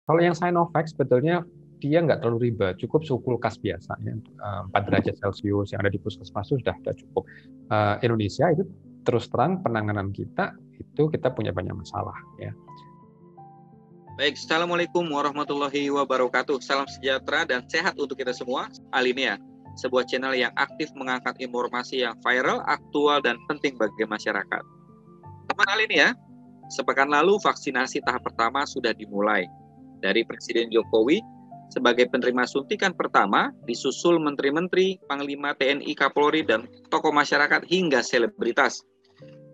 Kalau yang Sinovac sebetulnya dia nggak terlalu ribet, cukup suhu kulkas biasa, ya. 4 derajat Celcius yang ada di puskesmas itu sudah cukup. Indonesia itu terus terang penanganan kita punya banyak masalah, ya. Baik, Assalamualaikum warahmatullahi wabarakatuh. Salam sejahtera dan sehat untuk kita semua. Alinea, sebuah channel yang aktif mengangkat informasi yang viral, aktual, dan penting bagi masyarakat. Teman Alinea, sepekan lalu vaksinasi tahap pertama sudah dimulai. Dari Presiden Jokowi sebagai penerima suntikan pertama, disusul menteri-menteri, panglima TNI, Kapolri, dan tokoh masyarakat hingga selebritas.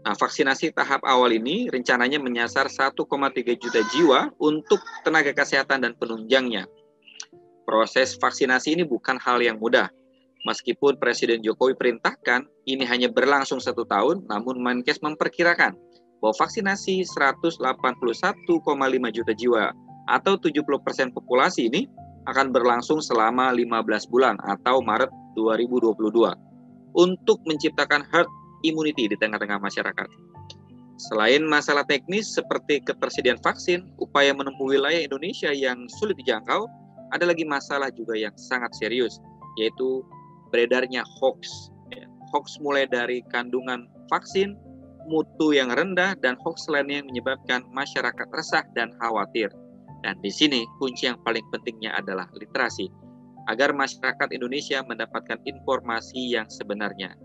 Nah, vaksinasi tahap awal ini rencananya menyasar 1,3 juta jiwa untuk tenaga kesehatan dan penunjangnya. Proses vaksinasi ini bukan hal yang mudah. Meskipun Presiden Jokowi perintahkan ini hanya berlangsung 1 tahun, namun Menkes memperkirakan bahwa vaksinasi 181,5 juta jiwa atau 70% populasi ini akan berlangsung selama 15 bulan atau Maret 2022 untuk menciptakan herd immunity di tengah-tengah masyarakat. Selain masalah teknis seperti ketersediaan vaksin, upaya menempuh wilayah Indonesia yang sulit dijangkau, ada lagi masalah juga yang sangat serius, yaitu beredarnya hoax. Hoax mulai dari kandungan vaksin, mutu yang rendah, dan hoax lainnya yang menyebabkan masyarakat resah dan khawatir. Dan di sini kunci yang paling pentingnya adalah literasi, agar masyarakat Indonesia mendapatkan informasi yang sebenarnya.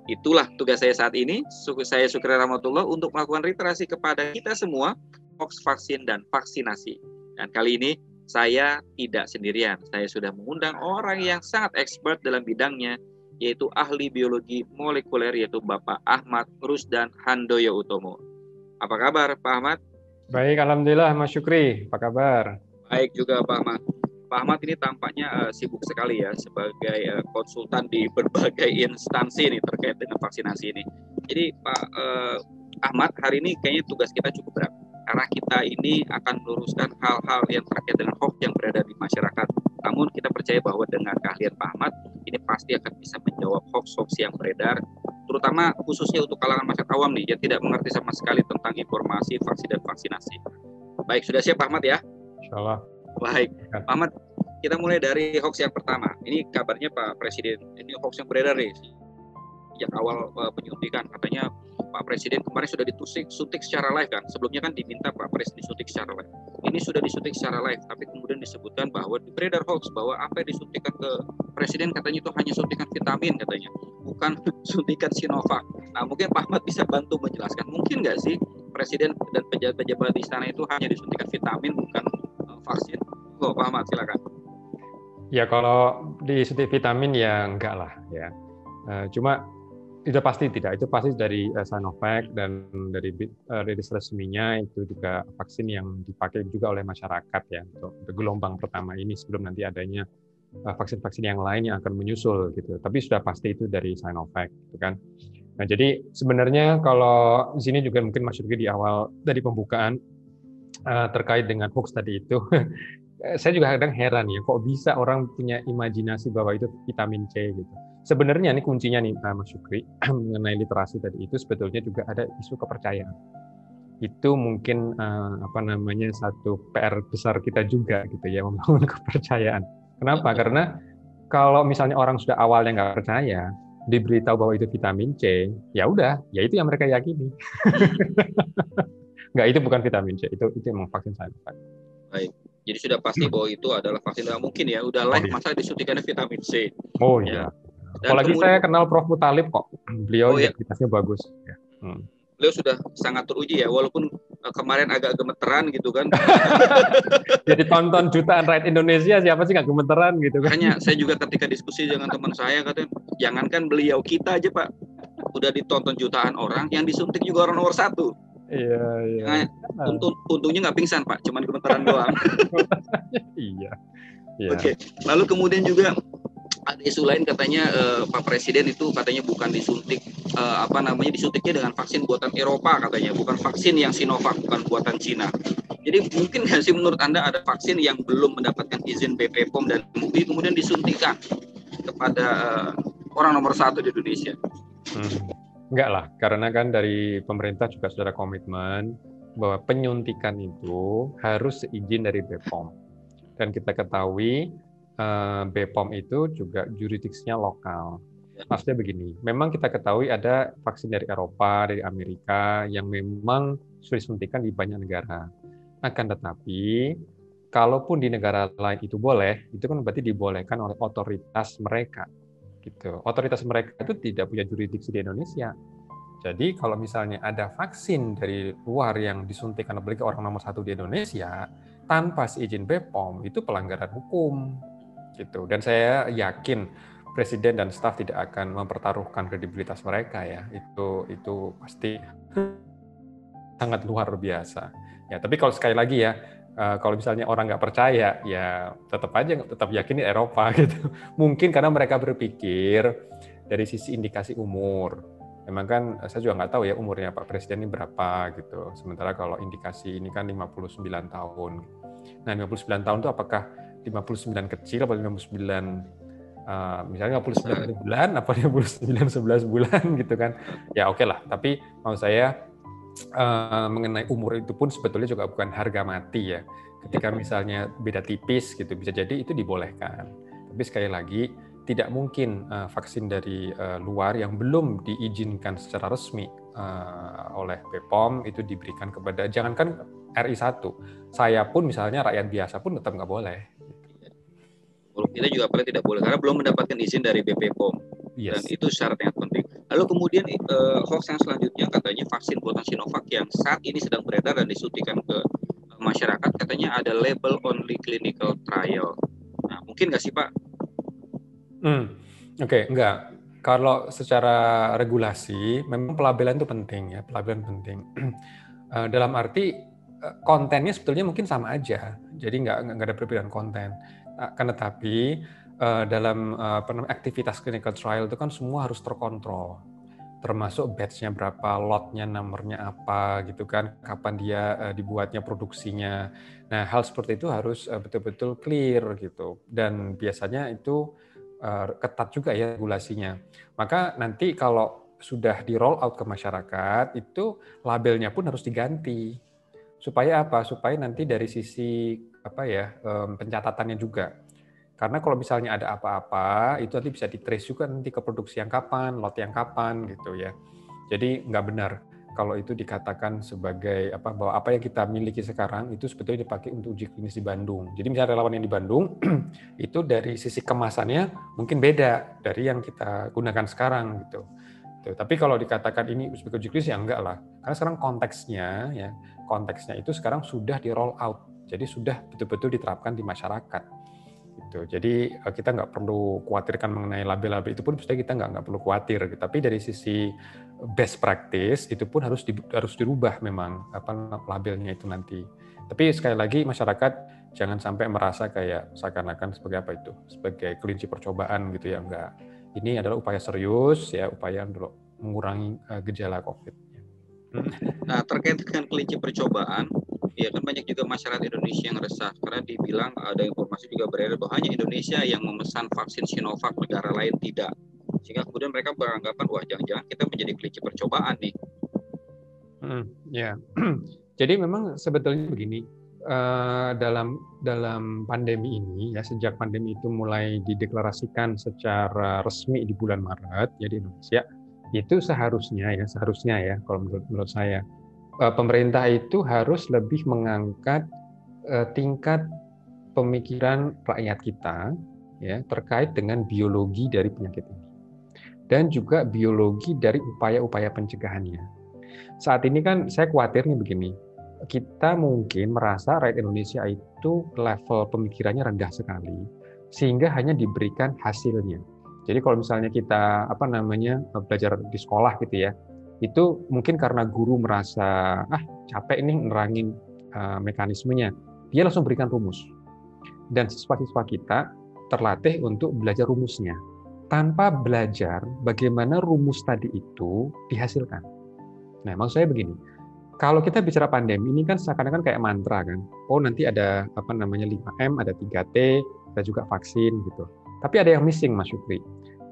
Itulah tugas saya saat ini. Saya Sukri Rahmatullah untuk melakukan literasi kepada kita semua, hoax vaksin dan vaksinasi. Dan kali ini saya tidak sendirian. Saya sudah mengundang orang yang sangat expert dalam bidangnya, yaitu ahli biologi molekuler, yaitu Bapak Ahmad Rusdan Handoyo Utomo. Apa kabar Pak Ahmad? Baik, alhamdulillah Mas Syukri. Apa kabar? Baik juga Pak Ahmad. Pak Ahmad ini tampaknya sibuk sekali ya sebagai konsultan di berbagai instansi nih terkait dengan vaksinasi ini. Jadi Pak Ahmad, hari ini kayaknya tugas kita cukup berat karena kita ini akan meluruskan hal-hal yang terkait dengan hoax yang berada di masyarakat. Namun kita percaya bahwa dengan keahlian Pak Ahmad ini pasti akan bisa menjawab hoax-hoax yang beredar, terutama khususnya untuk kalangan masyarakat awam nih yang tidak mengerti sama sekali tentang informasi vaksin dan vaksinasi. Baik, sudah siap Pak Ahmad ya? Insyaallah. Baik, Pak Ahmad, kita mulai dari hoax yang pertama. Ini kabarnya Pak Presiden, ini hoax yang beredar nih. Sejak awal penyuntikan, katanya Pak Presiden kemarin sudah disuntik secara live kan. Sebelumnya kan diminta Pak Presiden disuntik secara live. Ini sudah disuntik secara live, tapi kemudian disebutkan bahwa beredar hoax bahwa apa yang disuntikan ke Presiden katanya itu hanya suntikan vitamin katanya, bukan suntikan Sinovac. Nah, mungkin Pak Ahmad bisa bantu menjelaskan, mungkin nggak sih Presiden dan pejabat-pejabat di istana itu hanya disuntikan vitamin bukan vaksin? Pak Ahmad silakan. Ya kalau disuntik vitamin ya enggak lah ya. Cuma itu pasti tidak. Itu pasti dari Sinovac dan dari rilis resminya itu juga vaksin yang dipakai juga oleh masyarakat ya untuk gelombang pertama ini sebelum nanti adanya vaksin-vaksin yang lain yang akan menyusul gitu. Tapi sudah pasti itu dari Sinovac gitu kan. Nah jadi sebenarnya kalau di sini juga mungkin Mas Yurgi di awal dari pembukaan terkait dengan hoax tadi itu. Saya juga kadang heran ya, kok bisa orang punya imajinasi bahwa itu vitamin C gitu. Sebenarnya ini kuncinya nih Mas Syukri mengenai literasi tadi itu sebetulnya juga ada isu kepercayaan. Itu mungkin satu PR besar kita juga gitu ya, membangun kepercayaan. Kenapa? Karena kalau misalnya orang sudah awalnya nggak percaya, diberitahu bahwa itu vitamin C, ya udah, ya itu yang mereka yakini. Nggak, itu bukan vitamin C, itu emang vaksin Sinovac. Baik. Jadi sudah pasti bahwa itu adalah vaksin. Nggak mungkin ya, udah live masalah disuntikannya vitamin C. Oh iya. Apalagi saya kenal Prof. Mutalib kok. Beliau integritasnya bagus. Ya. Beliau sudah sangat teruji ya, walaupun kemarin agak gemeteran gitu kan. Jadi tonton jutaan rakyat Indonesia, siapa sih nggak gemeteran gitu kan. Hanya saya juga ketika diskusi dengan teman saya, katanya, jangankan beliau, kita aja Pak, udah ditonton jutaan orang, yang disuntik juga orang nomor 1. Iya. Untungnya nggak pingsan Pak, cuman gemeteran doang. Iya. Oke. Lalu kemudian juga ada isu lain katanya Pak Presiden itu katanya bukan disuntik disuntiknya dengan vaksin buatan Eropa katanya, bukan vaksin yang Sinovac, bukan buatan Cina. Jadi mungkin nggak sih menurut Anda ada vaksin yang belum mendapatkan izin BPOM dan MUI kemudian disuntikan kepada orang nomor 1 di Indonesia? Enggak lah, karena kan dari pemerintah juga sudah ada komitmen bahwa penyuntikan itu harus seizin dari BPOM. Dan kita ketahui BPOM itu juga jurisdiksinya lokal. Maksudnya begini, memang kita ketahui ada vaksin dari Eropa, dari Amerika yang memang sudah disuntikan di banyak negara. Akan tetapi, kalaupun di negara lain itu boleh, itu kan berarti dibolehkan oleh otoritas mereka. Gitu. Otoritas mereka itu tidak punya jurisdiksi di Indonesia. Jadi kalau misalnya ada vaksin dari luar yang disuntikan apalagi orang nomor 1 di Indonesia tanpa seizin BPOM, itu pelanggaran hukum. Gitu. Dan saya yakin Presiden dan staf tidak akan mempertaruhkan kredibilitas mereka ya. Itu pasti sangat luar biasa. Ya, tapi kalau sekali lagi ya, kalau misalnya orang nggak percaya, ya tetap yakin di Eropa gitu. Mungkin karena mereka berpikir dari sisi indikasi umur. Memang kan saya juga nggak tahu ya umurnya Pak Presiden ini berapa gitu. Sementara kalau indikasi ini kan 59 tahun. Nah 59 tahun itu apakah 59 kecil atau 59 misalnya 59 bulan apa 59 11 bulan gitu kan. Ya oke lah, tapi mau saya mengenai umur itu pun sebetulnya juga bukan harga mati ya. Ketika misalnya beda tipis gitu bisa jadi itu dibolehkan. Tapi sekali lagi tidak mungkin vaksin dari luar yang belum diizinkan secara resmi oleh BPOM itu diberikan kepada, jangankan RI1, saya pun misalnya rakyat biasa pun tetap nggak boleh. Kalau kita juga paling tidak boleh karena belum mendapatkan izin dari BPOM. Yes. Dan itu syarat yang penting. Lalu kemudian hoax yang selanjutnya katanya vaksin buatan Sinovac yang saat ini sedang beredar dan disuntikan ke masyarakat katanya ada label only clinical trial. Nah, mungkin nggak sih Pak? Oke, enggak. Kalau secara regulasi memang pelabelan itu penting ya, pelabelan penting. Dalam arti kontennya sebetulnya mungkin sama aja, jadi nggak ada perbedaan konten. Kan tetapi dalam aktivitas clinical trial itu kan semua harus terkontrol, termasuk batch-nya berapa, lotnya, nomornya apa, gitu kan, kapan dia dibuatnya, produksinya. Nah, hal seperti itu harus betul-betul clear gitu, dan biasanya itu ketat juga ya regulasinya. Maka nanti kalau sudah di roll out ke masyarakat, itu labelnya pun harus diganti. Supaya apa? Supaya nanti dari sisi pencatatannya juga. Karena kalau misalnya ada apa-apa, itu nanti bisa di-trace juga nanti ke produksi yang kapan, lot yang kapan gitu ya. Jadi nggak benar kalau itu dikatakan sebagai bahwa apa yang kita miliki sekarang itu sebetulnya dipakai untuk uji klinis di Bandung. Jadi misalnya relawan yang di Bandung itu dari sisi kemasannya mungkin beda dari yang kita gunakan sekarang gitu. Tapi kalau dikatakan ini sebagai uji klinis ya enggak lah. Karena sekarang konteksnya itu sekarang sudah di roll out. Jadi sudah betul-betul diterapkan di masyarakat. Gitu. Jadi kita nggak perlu khawatirkan mengenai label-label itu pun sebenarnya kita nggak perlu khawatir. Tapi dari sisi best practice itu pun harus dirubah memang labelnya itu nanti. Tapi sekali lagi masyarakat jangan sampai merasa kayak seakan-akan sebagai kelinci percobaan gitu ya, enggak. Ini adalah upaya serius ya, upaya untuk mengurangi gejala COVID. Nah, terkait dengan kelinci percobaan, ya kan banyak juga masyarakat Indonesia yang resah karena dibilang ada informasi juga beredar bahwa hanya Indonesia yang memesan vaksin Sinovac, negara lain tidak. Sehingga kemudian mereka beranggapan wah jangan-jangan kita menjadi kelinci percobaan nih. Ya, jadi memang sebetulnya begini, dalam pandemi ini ya, sejak pandemi itu mulai dideklarasikan secara resmi di bulan Maret ya di Indonesia, itu seharusnya ya kalau menurut saya pemerintah itu harus lebih mengangkat tingkat pemikiran rakyat kita ya terkait dengan biologi dari penyakit ini dan juga biologi dari upaya-upaya pencegahannya. Saat ini kan saya khawatirnya begini, kita mungkin merasa rakyat Indonesia itu level pemikirannya rendah sekali sehingga hanya diberikan hasilnya. Jadi kalau misalnya kita belajar di sekolah gitu ya, itu mungkin karena guru merasa capek nih nerangin mekanismenya, dia langsung berikan rumus. Dan siswa-siswa kita terlatih untuk belajar rumusnya tanpa belajar bagaimana rumus tadi itu dihasilkan. Nah, maksud saya begini, kalau kita bicara pandemi ini kan seakan-akan kayak mantra kan. Oh, nanti ada 5M, ada 3T, ada juga vaksin gitu. Tapi ada yang missing Mas Syukri.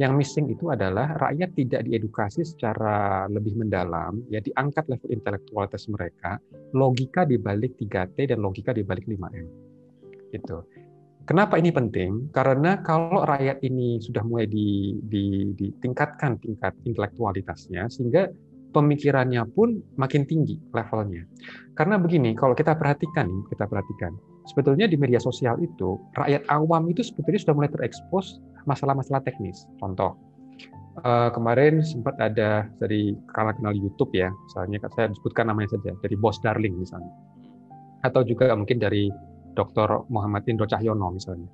Yang missing itu adalah rakyat tidak diedukasi secara lebih mendalam, ya diangkat level intelektualitas mereka, logika di balik 3T dan logika di balik 5M. Gitu. Kenapa ini penting? Karena kalau rakyat ini sudah mulai ditingkatkan tingkat intelektualitasnya, sehingga pemikirannya pun makin tinggi levelnya. Karena begini, kalau kita perhatikan, sebetulnya di media sosial itu, rakyat awam itu sebetulnya sudah mulai terekspos masalah-masalah teknis. Contoh, kemarin sempat ada dari kanal YouTube ya, misalnya saya sebutkan namanya saja, dari Bos Darling misalnya. Atau juga mungkin dari Dr. Muhammad Indro Cahyono misalnya.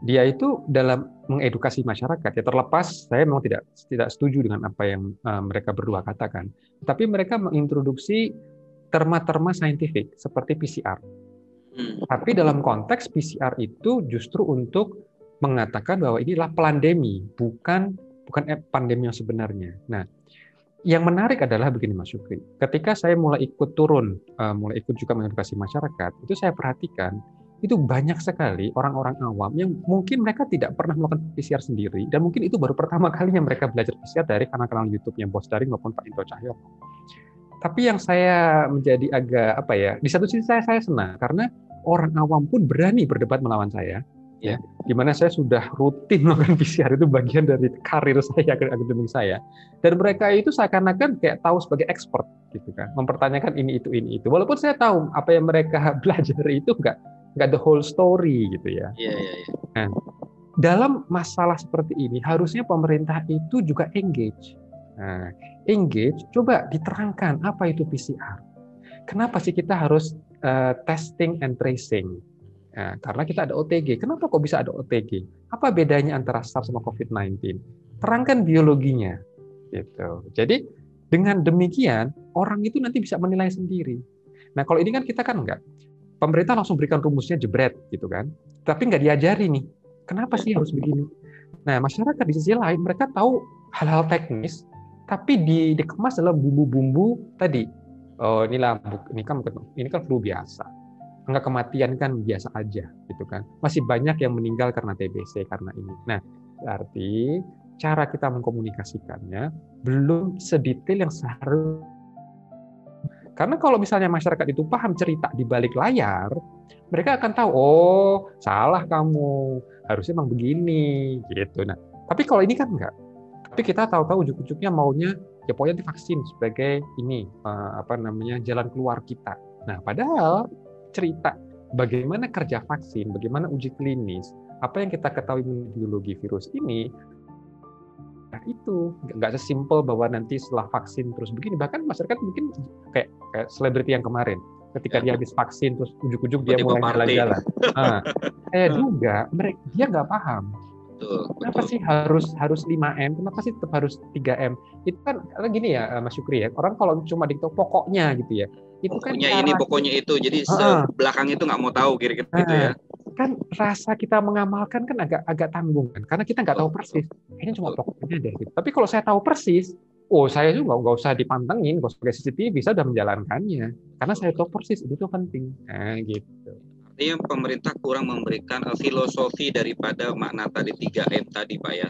Dia itu dalam mengedukasi masyarakat, ya terlepas saya memang tidak setuju dengan apa yang mereka berdua katakan, tapi mereka mengintroduksi terma-terma saintifik seperti PCR. Tapi dalam konteks PCR itu justru untuk mengatakan bahwa inilah pandemi, bukan pandemi yang sebenarnya. Nah, yang menarik adalah begini Mas Syukri, ketika saya mulai ikut turun, mulai ikut juga mengedukasi masyarakat, itu saya perhatikan itu banyak sekali orang-orang awam yang mungkin mereka tidak pernah melakukan PCR sendiri, dan mungkin itu baru pertama kalinya mereka belajar PCR dari kanal-kanal YouTube-nya Bos Daring maupun Pak Indro Cahyono. Tapi yang saya menjadi agak di satu sisi saya senang karena orang awam pun berani berdebat melawan saya, ya, di mana saya sudah rutin melakukan PCR, itu bagian dari karir saya, akademik saya, dan mereka itu seakan-akan kayak tahu sebagai expert gitu kan, mempertanyakan ini itu, walaupun saya tahu apa yang mereka belajar itu nggak the whole story gitu ya. Nah, dalam masalah seperti ini harusnya pemerintah itu juga engage. Nah, engage, coba diterangkan apa itu PCR. Kenapa sih kita harus testing and tracing? Nah, karena kita ada OTG. Kenapa kok bisa ada OTG? Apa bedanya antara SARS sama COVID-19? Terangkan biologinya. Gitu. Jadi dengan demikian orang itu nanti bisa menilai sendiri. Nah, kalau ini kan kita kan enggak. Pemerintah langsung berikan rumusnya jebret gitu kan. Tapi nggak diajari nih. Kenapa sih harus begini? Nah, masyarakat di sisi lain mereka tahu hal-hal teknis, tapi dikemas dalam bumbu-bumbu tadi. Oh, ini kan flu biasa. Angka kematian kan biasa aja gitu kan. Masih banyak yang meninggal karena TBC karena ini. Nah, berarti cara kita mengkomunikasikannya belum sedetail yang seharusnya. Karena kalau misalnya masyarakat itu paham cerita di balik layar, mereka akan tahu, oh salah kamu, harusnya emang begini, gitu. Nah, tapi kalau ini kan enggak. Tapi kita tahu-tahu ujuk-ujuknya maunya ya pokoknya divaksin sebagai ini jalan keluar kita. Nah, padahal cerita bagaimana kerja vaksin, bagaimana uji klinis, apa yang kita ketahui mengenai biologi virus ini, nah itu nggak sesimpel bahwa nanti setelah vaksin terus begini. Bahkan masyarakat mungkin kayak selebriti yang kemarin, ketika dia habis vaksin terus ujuk-ujuk dia mulai jalan-jalan. Nah, saya juga dia nggak paham. Kenapa sih harus 5M? Kenapa sih tetap harus 3M? Itu kan gini ya Mas Syukri ya. Orang kalau cuma diktator pokoknya gitu ya. Itu pokoknya kan ini, pokoknya itu. Jadi belakang itu nggak mau tahu kira-kira gitu ya. Kan rasa kita mengamalkan kan agak tanggung kan, karena kita nggak tahu persis. Kayaknya cuma pokoknya deh gitu. Tapi kalau saya tahu persis, saya juga nggak usah dipantengin, nggak usah pakai CCTV, bisa udah menjalankannya. Karena saya tahu persis, itu tuh penting. Nah, gitu. Artinya pemerintah kurang memberikan filosofi daripada makna tadi 3M tadi, Pak ya.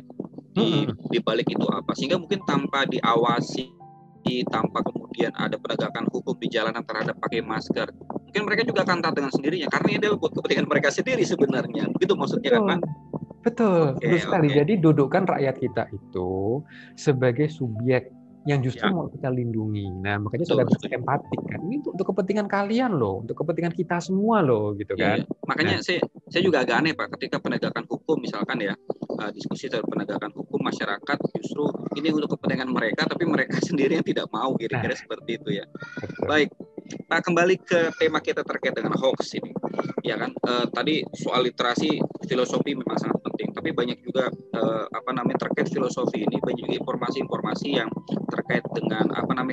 Di balik itu apa? Sehingga mungkin tanpa diawasi, tanpa kemudian ada penegakan hukum di jalanan terhadap pakai masker, mungkin mereka juga akan taat dengan sendirinya karena ini adalah buat kepentingan mereka sendiri sebenarnya. Begitu maksudnya kan, Pak? Betul sekali. Jadi dudukkan rakyat kita itu sebagai subjek yang justru mau kita lindungi. Nah, makanya sudah bisa empatik kan. Ini untuk kepentingan kalian loh, untuk kepentingan kita semua loh, gitu kan. Makanya saya juga agak aneh Pak, ketika penegakan hukum misalkan ya, diskusi tentang penegakan hukum masyarakat justru ini untuk kepentingan mereka, tapi mereka sendiri yang tidak mau, kira-kira seperti itu ya. Baik, Pak, kembali ke tema kita terkait dengan hoax ini. Ya kan, tadi soal literasi filosofi memang sangat penting, tapi banyak juga terkait filosofi ini banyak juga informasi-informasi yang terkait dengan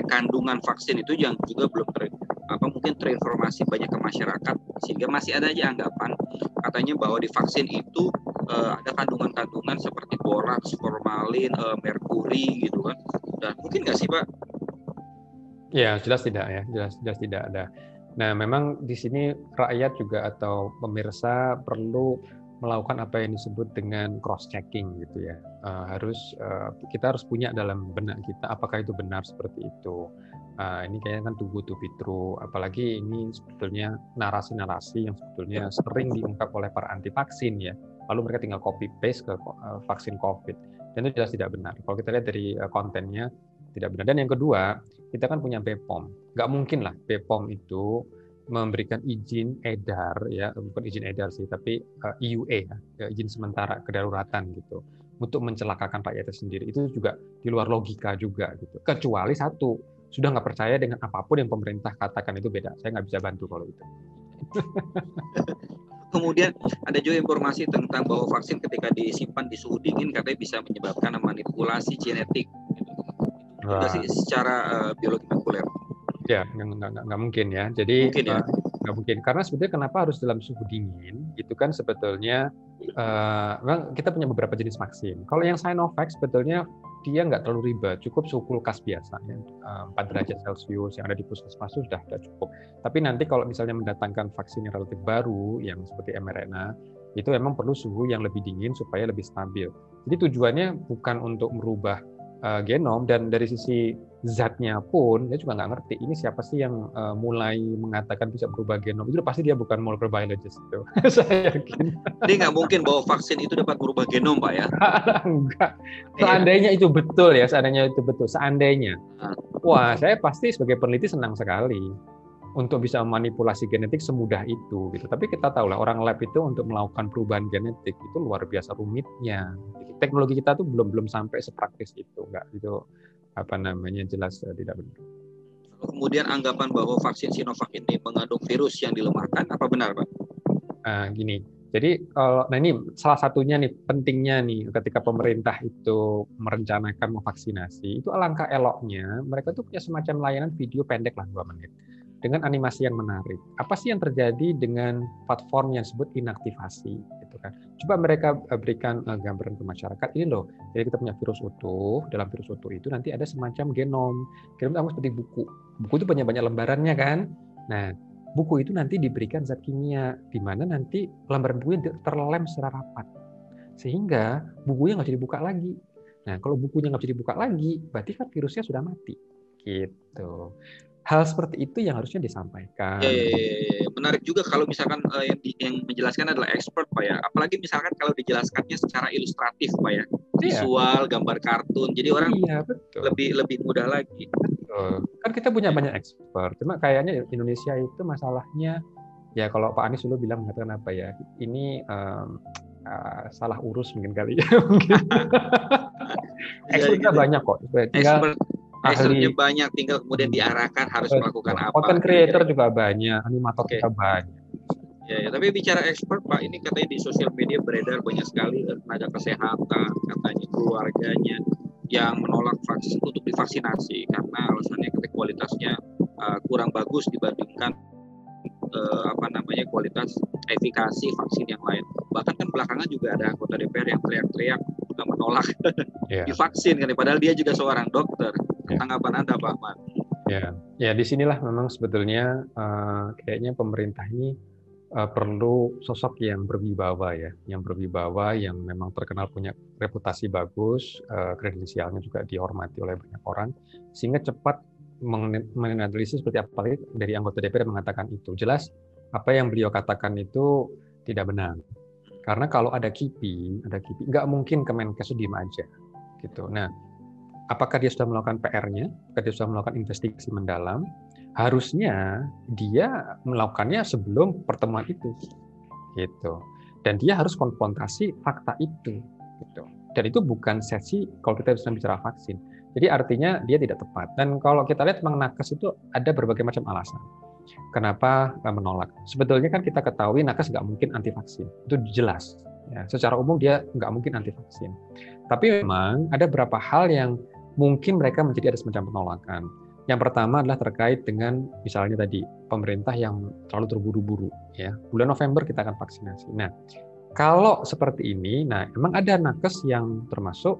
kandungan vaksin itu yang juga belum mungkin terinformasi banyak ke masyarakat, sehingga masih ada aja anggapan katanya bahwa di vaksin itu ada kandungan-kandungan seperti boraks, formalin, merkuri gitu kan. Dan mungkin nggak sih Pak? Ya, jelas tidak ya, jelas tidak ada. Nah, memang di sini rakyat juga atau pemirsa perlu melakukan apa yang disebut dengan cross checking gitu ya. Kita harus punya dalam benak kita apakah itu benar seperti itu. Ini kayaknya kan too good to be true. Apalagi ini sebetulnya narasi-narasi yang sebetulnya sering diungkap oleh para anti vaksin ya. Lalu mereka tinggal copy paste ke vaksin COVID. Dan itu jelas tidak benar. Kalau kita lihat dari kontennya tidak benar. Dan yang kedua, kita kan punya BPOM. Nggak mungkin lah BPOM itu memberikan izin edar ya, bukan izin edar sih, tapi EUA ya, izin sementara kedaruratan gitu untuk mencelakakan rakyatnya sendiri. Itu juga di luar logika juga gitu. Kecuali satu, sudah nggak percaya dengan apapun yang pemerintah katakan itu beda. Saya nggak bisa bantu kalau itu. Kemudian ada juga informasi tentang bahwa vaksin ketika disimpan di suhu dingin katanya bisa menyebabkan manipulasi genetik. Itu juga sih secara biologi molekuler. Ya, nggak mungkin ya. Jadi mungkin ya? Nggak mungkin. Karena sebetulnya kenapa harus dalam suhu dingin? Itu kan sebetulnya memang kita punya beberapa jenis vaksin. Kalau yang Sinovac sebetulnya dia nggak terlalu ribet, cukup suhu kulkas biasa, ya. 4 derajat Celcius yang ada di puskesmas itu sudah cukup. Tapi nanti kalau misalnya mendatangkan vaksin yang relatif baru, yang seperti mRNA, itu memang perlu suhu yang lebih dingin supaya lebih stabil. Jadi tujuannya bukan untuk merubah genom, dan dari sisi zatnya pun dia juga nggak ngerti ini siapa sih yang mulai mengatakan bisa berubah genom. Itu pasti dia bukan molecular biologist itu. Saya yakin. Jadi nggak mungkin bahwa vaksin itu dapat berubah genom, Pak ya? Enggak. Seandainya itu betul ya, seandainya. Wah, saya pasti sebagai peneliti senang sekali untuk bisa memanipulasi genetik semudah itu gitu. Tapi kita tahu lah orang lab itu untuk melakukan perubahan genetik itu luar biasa rumitnya. Teknologi kita tuh belum sampai sepraktis itu, enggak gitu jelas tidak benar. Kemudian anggapan bahwa vaksin Sinovac ini mengandung virus yang dilemahkan, apa benar, Pak? Gini, jadi ini salah satunya nih pentingnya nih ketika pemerintah itu merencanakan memvaksinasi, itu alangkah eloknya mereka tuh punya semacam layanan video pendek lah 2 menit dengan animasi yang menarik. Apa sih yang terjadi dengan platform yang disebut inaktivasi gitu kan. Coba mereka berikan gambaran ke masyarakat, ini loh, jadi kita punya virus utuh, dalam virus utuh itu nanti ada semacam genom. Genom itu seperti buku. Buku itu banyak-banyak lembarannya kan. Nah, buku itu nanti diberikan zat kimia, di mana nanti lembaran bukunya terlem secara rapat. Sehingga bukunya nggak bisa dibuka lagi. Nah, kalau bukunya nggak bisa dibuka lagi, berarti kan virusnya sudah mati. Gitu. Hal seperti itu yang harusnya disampaikan. Menarik juga kalau misalkan yang menjelaskan adalah expert, Pak ya. Apalagi misalkan kalau dijelaskannya secara ilustratif, Pak ya. Visual, gambar kartun. Jadi orang lebih mudah lagi. Betul. Kan kita punya banyak expert. Cuma kayaknya Indonesia itu masalahnya, ya kalau Pak Anies dulu bilang mengatakan apa ya, ini salah urus mungkin kali ya. Expertnya banyak kok. Tinggal expertnya banyak, tinggal kemudian diarahkan harus melakukan apa. Content creator juga banyak, animator juga banyak. Ya, tapi bicara expert, Pak, ini katanya di sosial media beredar banyak sekali tenaga kesehatan, katanya keluarganya yang menolak vaksin untuk divaksinasi karena alasannya ketika kualitasnya kurang bagus dibandingkan kualitas efikasi vaksin yang lain. Bahkan kan belakangan juga ada anggota DPR yang teriak-teriak menolak divaksin kan, padahal dia juga seorang dokter. Tanggapan Anda, Pak Ahmad? Ya, disinilah memang sebetulnya kayaknya pemerintah ini perlu sosok yang berwibawa ya, yang memang terkenal punya reputasi bagus, kredensialnya juga dihormati oleh banyak orang, sehingga cepat menganalisis seperti apa dari anggota DPR mengatakan itu. Jelas apa yang beliau katakan itu tidak benar. Karena kalau ada KIPI, nggak mungkin Kemenkes itu diem aja. Gitu. Nah, apakah dia sudah melakukan PR-nya? Apakah dia sudah melakukan investigasi mendalam? Harusnya dia melakukannya sebelum pertemuan itu. Gitu. Dan dia harus konfrontasi fakta itu. Gitu. Dan itu bukan sesi kalau kita bisa bicara vaksin. Jadi artinya dia tidak tepat. Dan kalau kita lihat memang nakes itu ada berbagai macam alasan. Kenapa menolak? Sebetulnya kan kita ketahui nakes nggak mungkin anti vaksin, itu jelas. Ya, secara umum dia nggak mungkin anti vaksin. Tapi memang ada beberapa hal yang mungkin mereka menjadi ada semacam penolakan. Yang pertama adalah terkait dengan misalnya tadi pemerintah yang terlalu terburu-buru. Ya, bulan November kita akan vaksinasi. Nah, kalau seperti ini, nah memang ada nakes yang termasuk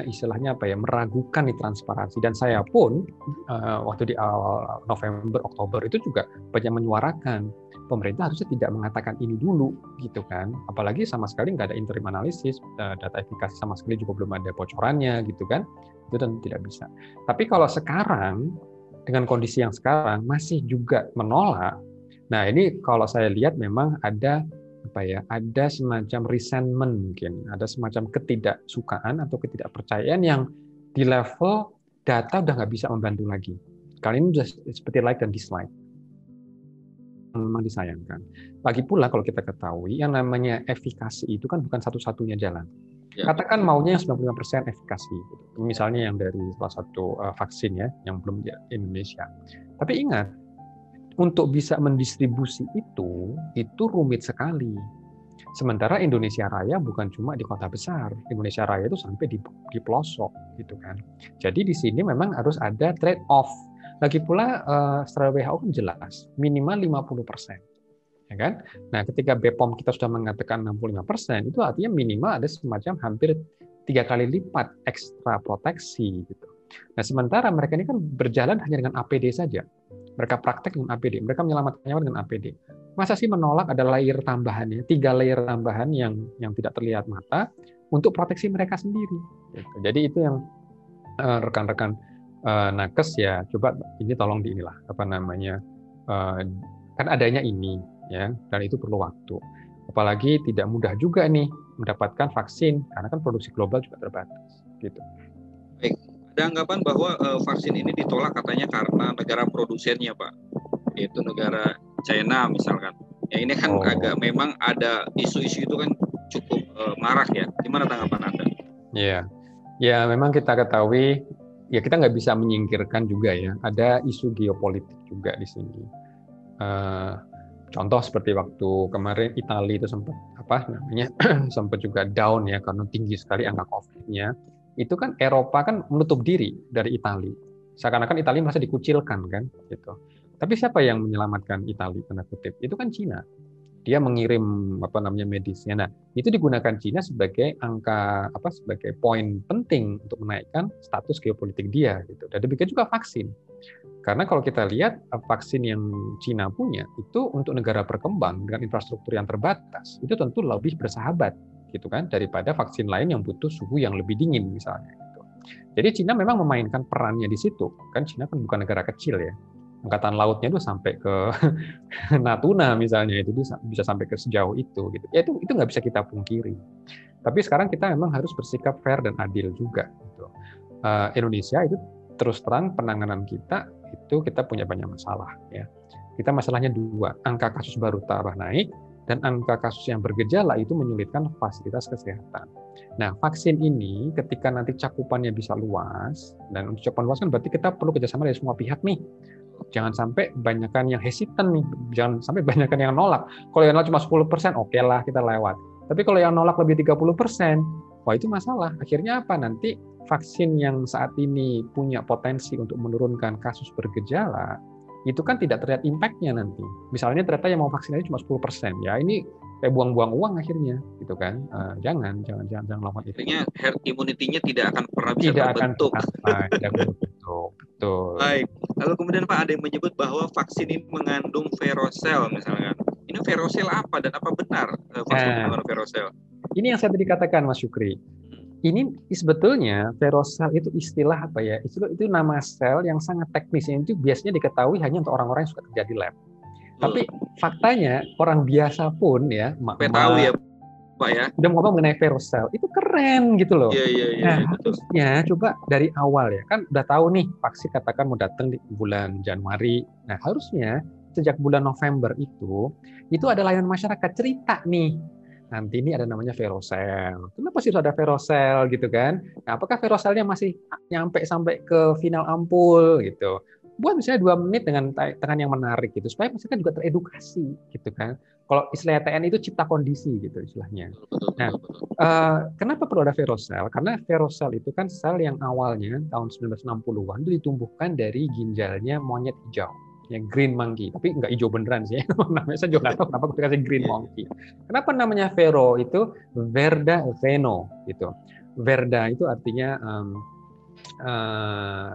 istilahnya meragukan di transparansi, dan saya pun waktu di awal November Oktober itu juga banyak menyuarakan pemerintah harusnya tidak mengatakan ini dulu gitu kan, apalagi sama sekali nggak ada interim analisis, data efikasi sama sekali juga belum ada bocorannya gitu kan, itu tentu tidak bisa. Tapi kalau sekarang dengan kondisi yang sekarang masih juga menolak, nah ini kalau saya lihat memang ada ada semacam resentment, mungkin ada semacam ketidaksukaan atau ketidakpercayaan yang di level data udah nggak bisa membantu lagi. Kali ini sudah seperti like dan dislike. Memang disayangkan. Lagi pula kalau kita ketahui yang namanya efikasi itu kan bukan satu-satunya jalan. Katakan maunya 95% efikasi, misalnya yang dari salah satu vaksin ya, yang belum di Indonesia. Tapi ingat, untuk bisa mendistribusi itu rumit sekali. Sementara Indonesia Raya bukan cuma di kota besar, Indonesia Raya itu sampai di pelosok, gitu kan. Jadi di sini memang harus ada trade off. Lagi pula standar WHO kan jelas, minimal 50%. Ya kan? Nah, ketika BPOM kita sudah mengatakan 65%, itu artinya minimal ada semacam hampir 3 kali lipat ekstra proteksi gitu. Nah, sementara mereka ini kan berjalan hanya dengan APD saja. Mereka praktek dengan APD, mereka menyelamatkan nyawa dengan APD. Masa sih menolak ada layer tambahannya, 3 layer tambahan yang tidak terlihat mata untuk proteksi mereka sendiri. Gitu. Jadi itu yang rekan-rekan nakes ya, coba ini tolong kan adanya ini ya, dan itu perlu waktu. Apalagi tidak mudah juga nih mendapatkan vaksin karena kan produksi global juga terbatas. Gitu. Baik. Ada anggapan bahwa vaksin ini ditolak katanya karena negara produsennya, Pak, yaitu negara China misalkan. Ya ini kan agak memang ada isu-isu itu kan cukup marak ya. Gimana tanggapan Anda? Ya memang kita ketahui, ya kita nggak bisa menyingkirkan juga ya, ada isu geopolitik juga di sini. Contoh seperti waktu kemarin Italia itu sempat sempat juga down ya karena tinggi sekali angka COVID-nya. Itu kan Eropa kan menutup diri dari Italia. Seakan-akan Italia merasa dikucilkan kan gitu. Tapi siapa yang menyelamatkan Italia tanda kutip? Itu kan Cina. Dia mengirim medisnya. Nah, itu digunakan Cina sebagai sebagai poin penting untuk menaikkan status geopolitik dia gitu. Dan demikian juga vaksin. Karena kalau kita lihat vaksin yang Cina punya itu untuk negara berkembang dengan infrastruktur yang terbatas, itu tentu lebih bersahabat gitu kan daripada vaksin lain yang butuh suhu yang lebih dingin misalnya gitu. Jadi Cina memang memainkan perannya di situ. Kan Cina kan bukan negara kecil ya. Angkatan lautnya itu sampai ke Natuna misalnya, itu bisa sampai ke sejauh itu gitu. Ya itu nggak bisa kita pungkiri. Tapi sekarang kita memang harus bersikap fair dan adil juga gitu. Indonesia itu terus terang penanganan kita punya banyak masalah ya. Kita masalahnya 2, angka kasus baru tambah naik dan angka kasus yang bergejala itu menyulitkan fasilitas kesehatan. Nah, vaksin ini ketika nanti cakupannya bisa luas, dan untuk cakupan luas kan berarti kita perlu kerjasama dari semua pihak nih. Jangan sampai banyakkan yang hesitan nih, jangan sampai banyakkan yang nolak. Kalau yang nolak cuma 10%, oke lah kita lewat. Tapi kalau yang nolak lebih 30%, wah itu masalah. Akhirnya apa? Nanti vaksin yang saat ini punya potensi untuk menurunkan kasus bergejala, itu kan tidak terlihat impact-nya nanti. Misalnya ternyata yang mau vaksin aja cuma 10%, ya ini kayak buang-buang uang akhirnya, gitu kan? Jangan melakukan itu. Artinya herd immunity-nya tidak akan pernah bisa terbentuk. Tidak berbentuk, betul. Baik. Lalu kemudian Pak ada yang menyebut bahwa vaksin ini mengandung verocell misalkan. Ini verocell apa dan apa benar vaksin mengandung verocell? Ini yang saya tadi katakan Mas Syukri. Ini sebetulnya verocell itu istilah apa ya? Itu nama sel yang sangat teknis, yang itu biasanya diketahui hanya untuk orang-orang yang suka kerja di lab. Tapi faktanya orang biasa pun ya, tahu ya Pak ya, udah ngomong mengenai verocell, itu keren gitu loh. Iya, harusnya coba dari awal ya, kan udah tahu nih vaksin katakan mau datang di bulan Januari. Nah harusnya sejak bulan November itu ada layanan masyarakat cerita nih. Nanti ini ada namanya verocell. Kenapa sih ada verocell gitu kan? Nah, apakah verocellnya masih nyampe sampai ke final ampul gitu? Buat misalnya 2 menit dengan yang menarik gitu, supaya masyarakat juga teredukasi gitu kan. Kalau istilahnya TNI itu cipta kondisi gitu istilahnya. Nah, kenapa perlu ada verocell? Karena verocell itu kan sel yang awalnya tahun 1960-an itu ditumbuhkan dari ginjalnya monyet hijau. Yang green monkey, tapi nggak hijau beneran sih. Namanya saya juga nggak tahu kenapa dikasih green monkey. Kenapa namanya vero itu verda veno gitu. Verda itu artinya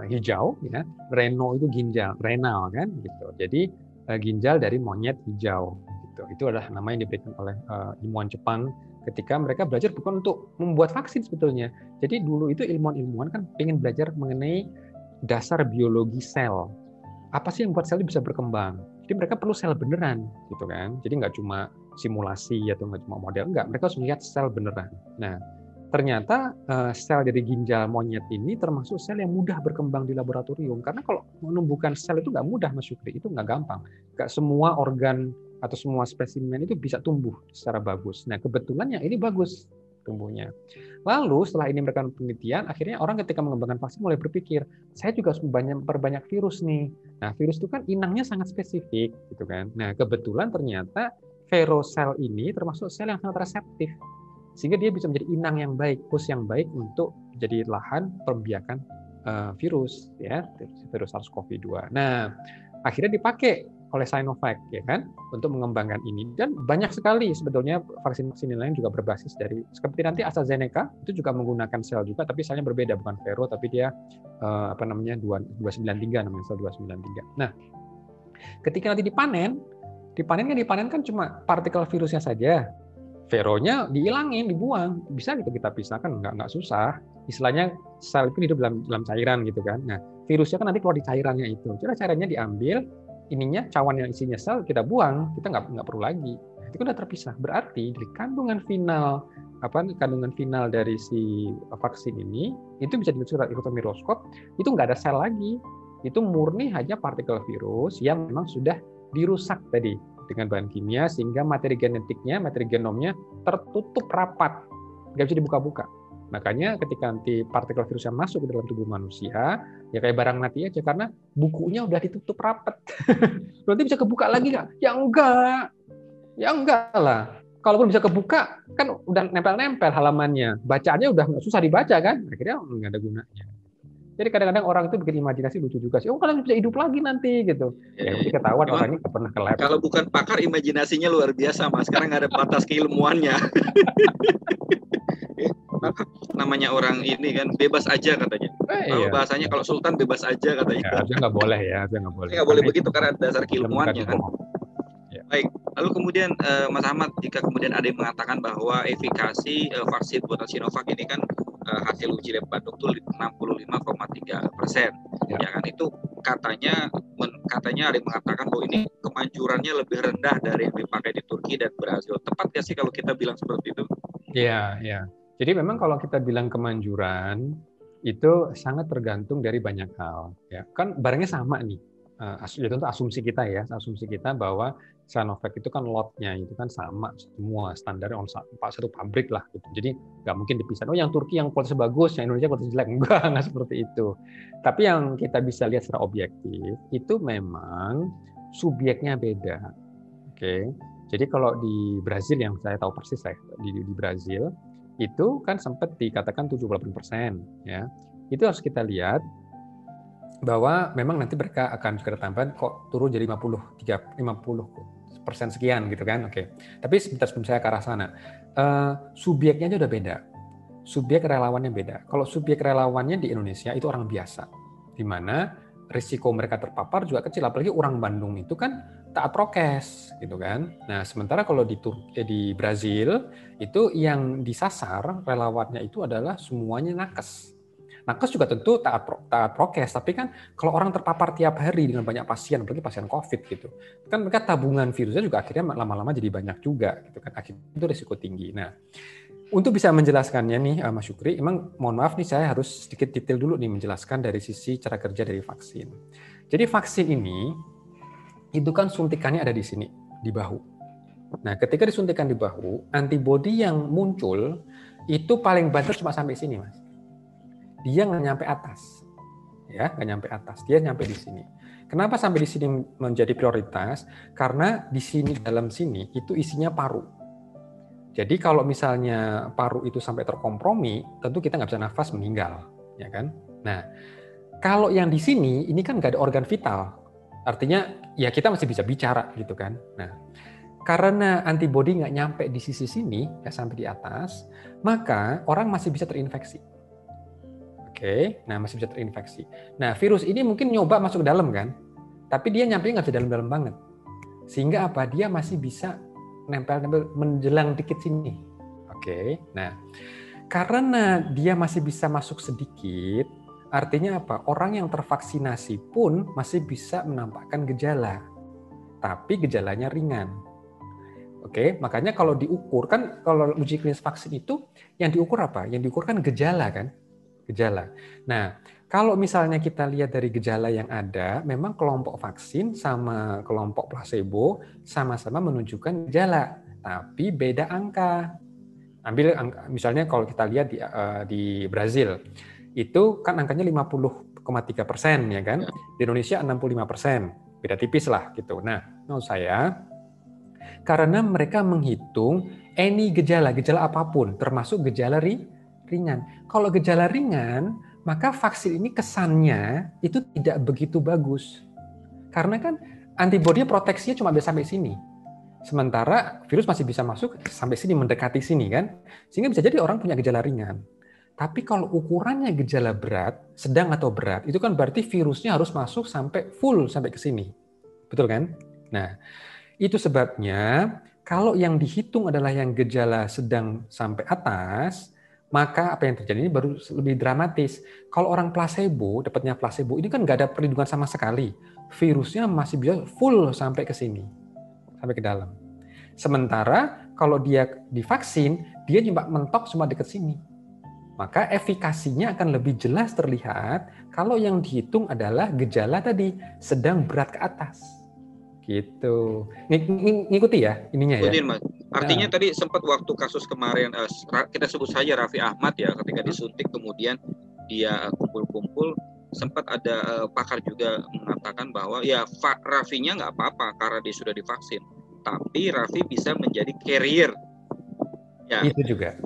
hijau, ya. Reno itu ginjal, renal kan, gitu. Jadi ginjal dari monyet hijau, gitu. Itu adalah nama yang diberikan oleh ilmuwan Jepang ketika mereka belajar bukan untuk membuat vaksin sebetulnya. Jadi dulu itu ilmuwan-ilmuwan kan pengen belajar mengenai dasar biologi sel. Apa sih yang membuat sel bisa berkembang? Jadi mereka perlu sel beneran, gitu kan. Jadi nggak cuma simulasi atau nggak cuma model, enggak. Mereka harus melihat sel beneran. Nah, ternyata sel dari ginjal monyet ini termasuk sel yang mudah berkembang di laboratorium. Karena kalau menumbuhkan sel itu nggak mudah, Mas Syukri. Itu nggak gampang. Nggak semua organ atau semua spesimen itu bisa tumbuh secara bagus. Nah, kebetulan yang ini bagus tumbuhnya. Lalu setelah ini mereka penelitian, akhirnya orang ketika mengembangkan vaksin mulai berpikir, saya juga harus perbanyak virus nih. Nah, virus itu kan inangnya sangat spesifik, gitu kan. Nah, kebetulan ternyata verosel ini termasuk sel yang sangat reseptif, sehingga dia bisa menjadi inang yang baik, host yang baik untuk jadi lahan pembiakan virus, ya, virus SARS-CoV-2. Nah, akhirnya dipakai oleh Sinovac, ya kan, untuk mengembangkan ini. Dan banyak sekali sebetulnya vaksin-vaksin lain juga berbasis dari, seperti nanti AstraZeneca itu juga menggunakan sel juga, tapi selnya berbeda, bukan vero, tapi dia 293 namanya, sel 293. Nah, ketika nanti dipanen kan cuma partikel virusnya saja. Veronya dihilangin, dibuang, bisa gitu kita pisahkan, nggak susah. Istilahnya sel itu hidup dalam cairan gitu kan. Nah, virusnya kan nanti keluar di cairannya itu. Jadi cairannya diambil, ininya cawan yang isinya sel kita buang, kita nggak perlu lagi. Itu kan udah terpisah. Berarti dari kandungan final dari si vaksin ini itu bisa dilihat ikut mikroskop, itu nggak ada sel lagi. Itu murni hanya partikel virus yang memang sudah dirusak tadi dengan bahan kimia, sehingga materi genetiknya, materi genomnya tertutup rapat, nggak bisa dibuka-buka. Makanya ketika nanti partikel virus yang masuk ke dalam tubuh manusia, ya kayak barang mati aja, karena bukunya udah ditutup rapat. Nanti bisa kebuka lagi nggak? Ya enggak lah. Kalaupun bisa kebuka, kan udah nempel-nempel halamannya. Bacaannya udah nggak susah dibaca kan? Akhirnya nggak ada gunanya. Jadi kadang-kadang orang itu bikin imajinasi lucu juga sih. Oh, kalian bisa hidup lagi nanti gitu. Ya nanti ketahuan orangnya nggak pernah ke lab. Kalau bukan pakar, imajinasinya luar biasa, Mas. Sekarang nggak ada batas keilmuannya. Namanya orang ini kan bebas aja katanya. Kalau bahasanya kalau Sultan bebas aja katanya. Ya, harusnya nggak boleh ya, harusnya nggak boleh. Nggak boleh begitu karena dasar keilmuannya kan. Ya. Baik, lalu kemudian Mas Ahmad, jika kemudian ada yang mengatakan bahwa efikasi vaksin buatan Sinovac ini kan hasil uji lab Bandung itu 65,3%, ya kan, itu katanya ada yang mengatakan bahwa ini kemanjurannya lebih rendah dari yang dipakai di Turki dan Brazil. Tepat nggak sih kalau kita bilang seperti itu? Iya, ya. Jadi memang kalau kita bilang kemanjuran itu sangat tergantung dari banyak hal. Ya, kan barangnya sama nih. Itu tentu asumsi kita bahwa Sinovac itu kan lotnya itu kan sama semua, standarnya satu pabrik lah gitu. Jadi nggak mungkin dipisah. Oh, yang Turki yang kualitasnya bagus, yang Indonesia kualitasnya jelek. Nggak seperti itu. Tapi yang kita bisa lihat secara objektif itu memang subjeknya beda. Oke. Jadi kalau di Brazil yang saya tahu persis di Brazil itu kan sempat dikatakan 78%, ya. Itu harus kita lihat bahwa memang nanti mereka akan segera tambahan kok turun jadi 50% sekian gitu kan. Oke. Tapi sebentar sebelum saya ke arah sana, subjeknya aja udah beda. Subyek relawannya beda. Kalau subyek relawannya di Indonesia itu orang biasa, di mana risiko mereka terpapar juga kecil. Apalagi orang Bandung itu kan taat prokes gitu kan. Nah, sementara kalau di Brazil itu yang disasar relawannya itu adalah semuanya nakes. Nakes juga tentu taat prokes, tapi kan kalau orang terpapar tiap hari dengan banyak pasien, apalagi pasien COVID gitu, kan mereka tabungan virusnya juga akhirnya lama-lama jadi banyak juga, gitu kan. Akhirnya itu risiko tinggi. Nah, untuk bisa menjelaskannya nih, Mas Syukri, emang mohon maaf nih saya harus sedikit detail dulu nih menjelaskan dari sisi cara kerja dari vaksin. Jadi vaksin ini itu kan suntikannya ada di sini, di bahu. Nah, ketika disuntikan di bahu, antibodi yang muncul itu paling banter cuma sampai sini, Mas. Dia nggak nyampe atas, ya, nggak nyampe atas. Dia nyampe di sini. Kenapa sampai di sini menjadi prioritas? Karena di sini, dalam sini itu isinya paru. Jadi kalau misalnya paru itu sampai terkompromi, tentu kita nggak bisa nafas, meninggal, ya kan? Nah, kalau yang di sini ini kan nggak ada organ vital, artinya ya kita masih bisa bicara gitu kan. Nah, karena antibodi nggak nyampe di sisi sini, nggak sampai di atas, maka orang masih bisa terinfeksi. Oke, nah masih bisa terinfeksi. Nah, virus ini mungkin nyoba masuk ke dalam kan, tapi dia nyampe nggak bisa dalam-dalam banget. Sehingga apa? Dia masih bisa nempel-nempel menjelang dikit sini. Oke, nah karena dia masih bisa masuk sedikit, artinya apa? Orang yang tervaksinasi pun masih bisa menampakkan gejala, tapi gejalanya ringan. Oke, makanya kalau diukur kan, kalau uji klinis vaksin itu yang diukur apa? Yang diukur kan gejala kan? Gejala. Nah, kalau misalnya kita lihat dari gejala yang ada, memang kelompok vaksin sama kelompok placebo sama-sama menunjukkan gejala, tapi beda angka. Ambil angka, misalnya kalau kita lihat di Brazil, itu kan angkanya 50,3% ya kan? Di Indonesia 65%, beda tipis lah gitu. Nah, menurut saya, karena mereka menghitung any gejala apapun, termasuk gejala ringan. Kalau gejala ringan, maka vaksin ini kesannya itu tidak begitu bagus. Karena kan antibodi proteksinya cuma bisa sampai sini. Sementara virus masih bisa masuk sampai sini, mendekati sini kan. Sehingga bisa jadi orang punya gejala ringan. Tapi kalau ukurannya gejala berat, sedang atau berat, itu kan berarti virusnya harus masuk sampai full sampai ke sini. Betul kan? Nah, itu sebabnya kalau yang dihitung adalah yang gejala sedang sampai atas, maka apa yang terjadi ini baru lebih dramatis. Kalau orang placebo, dapatnya placebo, ini kan nggak ada perlindungan sama sekali. Virusnya masih bisa full sampai ke sini, sampai ke dalam. Sementara kalau dia divaksin, dia cuma mentok cuma dekat sini. Maka efikasinya akan lebih jelas terlihat kalau yang dihitung adalah gejala tadi, sedang berat ke atas. Gitu. Ngikuti ya ininya ya. Mas. Artinya tadi sempat waktu kasus kemarin kita sebut saja Raffi Ahmad ya, ketika disuntik kemudian dia kumpul-kumpul, sempat ada pakar juga mengatakan bahwa ya Raffinya nggak apa-apa karena dia sudah divaksin, tapi Raffi bisa menjadi carrier. Ya. Itu juga.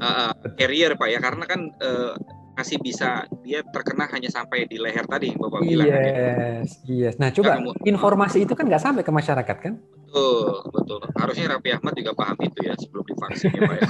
Carrier Pak ya, karena kan masih bisa dia terkena hanya sampai di leher tadi Bapak bilang. Yes. Nah coba informasi itu kan nggak sampai ke masyarakat kan? Betul. Harusnya Raffi Ahmad juga paham itu ya sebelum divaksin ya Pak ya.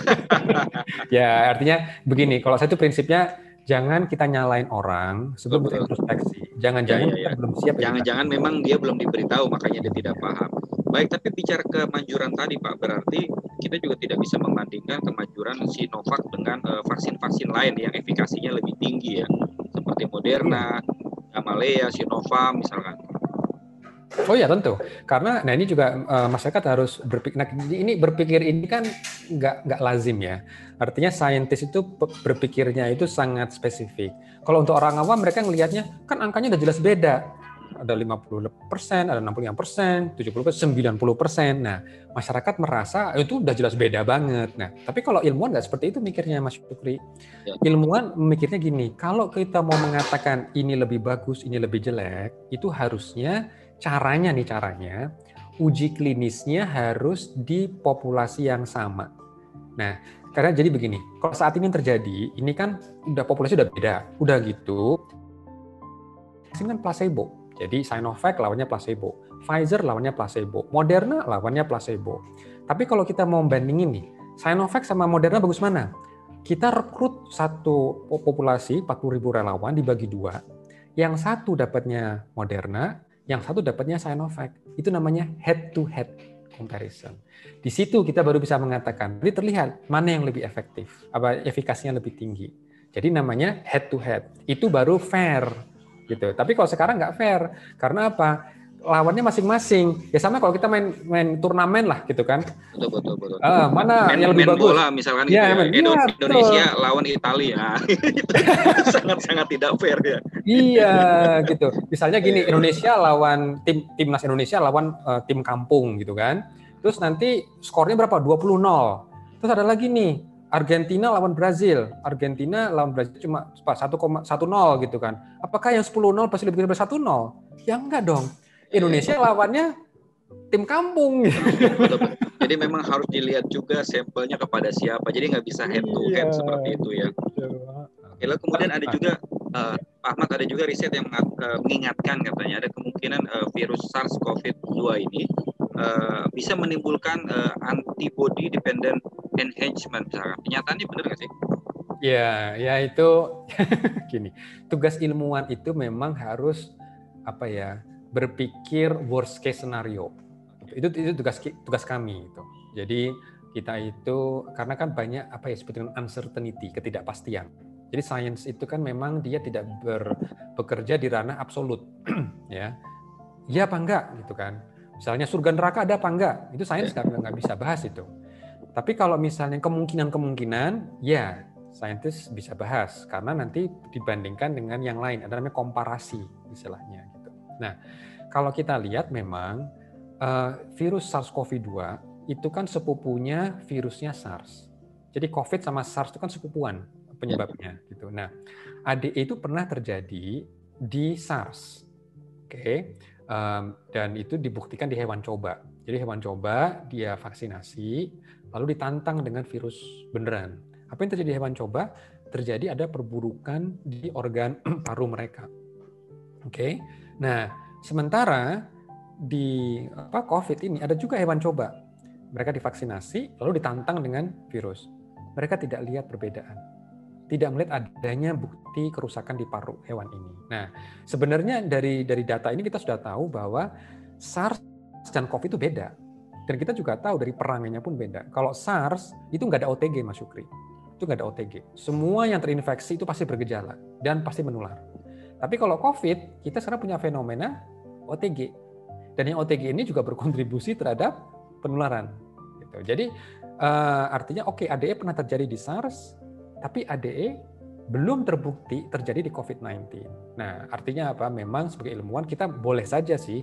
Ya artinya begini, kalau saya itu prinsipnya jangan kita nyalain orang sebelum kita introspeksi. Jangan-jangan kita belum siap. Jangan-jangan memang dia belum diberitahu makanya dia tidak paham. Baik, tapi bicara kemajuran tadi Pak, berarti kita juga tidak bisa membandingkan kemajuran Sinovac dengan vaksin-vaksin lain yang efikasinya lebih tinggi ya, seperti Moderna, Gamaleya, Sinovac misalkan. Oh ya tentu, karena nah ini juga masyarakat harus berpikir. Nah, ini berpikir ini kan nggak lazim ya. Artinya saintis itu berpikirnya itu sangat spesifik. Kalau untuk orang awam mereka ngelihatnya kan angkanya udah jelas beda. Ada 50%, ada 65%, 70%, 90%. Nah, masyarakat merasa itu udah jelas beda banget. Nah, tapi kalau ilmuwan nggak seperti itu mikirnya, Mas Syukri. Ilmuwan mikirnya gini, kalau kita mau mengatakan ini lebih bagus, ini lebih jelek, itu harusnya caranya uji klinisnya harus di populasi yang sama. Nah, karena jadi begini, kalau saat ini terjadi, ini kan udah populasi udah beda, udah gitu, vaksin kan placebo. Jadi Sinovac lawannya placebo, Pfizer lawannya placebo, Moderna lawannya placebo. Tapi kalau kita mau bandingin nih, Sinovac sama Moderna bagus mana? Kita rekrut satu populasi 40.000 relawan dibagi dua, yang satu dapatnya Moderna, yang satu dapatnya Sinovac. Itu namanya head-to-head comparison. Di situ kita baru bisa mengatakan, ini terlihat mana yang lebih efektif, apa efikasinya lebih tinggi. Jadi namanya head-to-head. Itu baru fair. Gitu. Tapi kalau sekarang nggak fair. Karena apa? Lawannya masing-masing. Ya sama kalau kita main turnamen lah gitu kan. Betul. Mana yang lebih bagus? Bola misalkan gitu ya. Indonesia lawan Italia. Itu sangat-sangat tidak fair ya. Iya gitu. Misalnya gini, Indonesia lawan timnas Indonesia lawan tim kampung gitu kan. Terus nanti skornya berapa? 20-0. Terus ada lagi nih, Argentina lawan Brazil. Argentina lawan Brazil cuma 1,10 gitu kan. Apakah yang 10-0 pasti lebih dari 1-0? Ya enggak dong. Indonesia lawannya tim kampung. Betul. Jadi memang harus dilihat juga sampelnya kepada siapa. Jadi nggak bisa head to head seperti itu ya. Lalu kemudian ada juga Pak Ahmad, ada juga riset yang mengingatkan katanya ada kemungkinan virus SARS-CoV-2 ini bisa menimbulkan antibody dependent enhancement misalkan. Kenyataannya benar nggak sih? Ya, ya itu gini. Tugas ilmuwan itu memang harus apa ya, berpikir worst case scenario. Itu tugas kami itu. Jadi kita itu karena kan banyak apa ya seperti uncertainty, ketidakpastian. Jadi sains itu kan memang dia tidak bekerja di ranah absolut, ya. Iya apa enggak gitu kan. Misalnya surga neraka ada apa enggak? Itu sains nggak bisa bahas itu. Tapi kalau misalnya kemungkinan-kemungkinan, ya saintis bisa bahas karena nanti dibandingkan dengan yang lain, ada namanya komparasi istilahnya gitu. Nah, kalau kita lihat memang virus SARS-CoV-2 itu kan sepupunya virusnya SARS. Jadi COVID sama SARS itu kan sepupuan penyebabnya gitu. Nah, ADE itu pernah terjadi di SARS. Oke. Dan itu dibuktikan di hewan coba. Jadi hewan coba dia vaksinasi lalu ditantang dengan virus beneran. Apa yang terjadi di hewan coba? Terjadi ada perburukan di organ paru mereka. Oke. Nah, sementara di COVID ini ada juga hewan coba. Mereka divaksinasi lalu ditantang dengan virus. Mereka tidak lihat perbedaan. Tidak melihat adanya bukti kerusakan di paru hewan ini. Nah, sebenarnya dari data ini kita sudah tahu bahwa SARS dan COVID itu beda. Dan kita juga tahu dari perangainya pun beda. Kalau SARS itu nggak ada OTG, Mas Syukri. Itu nggak ada OTG. Semua yang terinfeksi itu pasti bergejala dan pasti menular. Tapi kalau COVID, kita sekarang punya fenomena OTG. Dan yang OTG ini juga berkontribusi terhadap penularan. Gitu. Jadi artinya oke, ADE pernah terjadi di SARS, tapi ADE belum terbukti terjadi di COVID-19. Nah, artinya apa? Memang sebagai ilmuwan kita boleh saja sih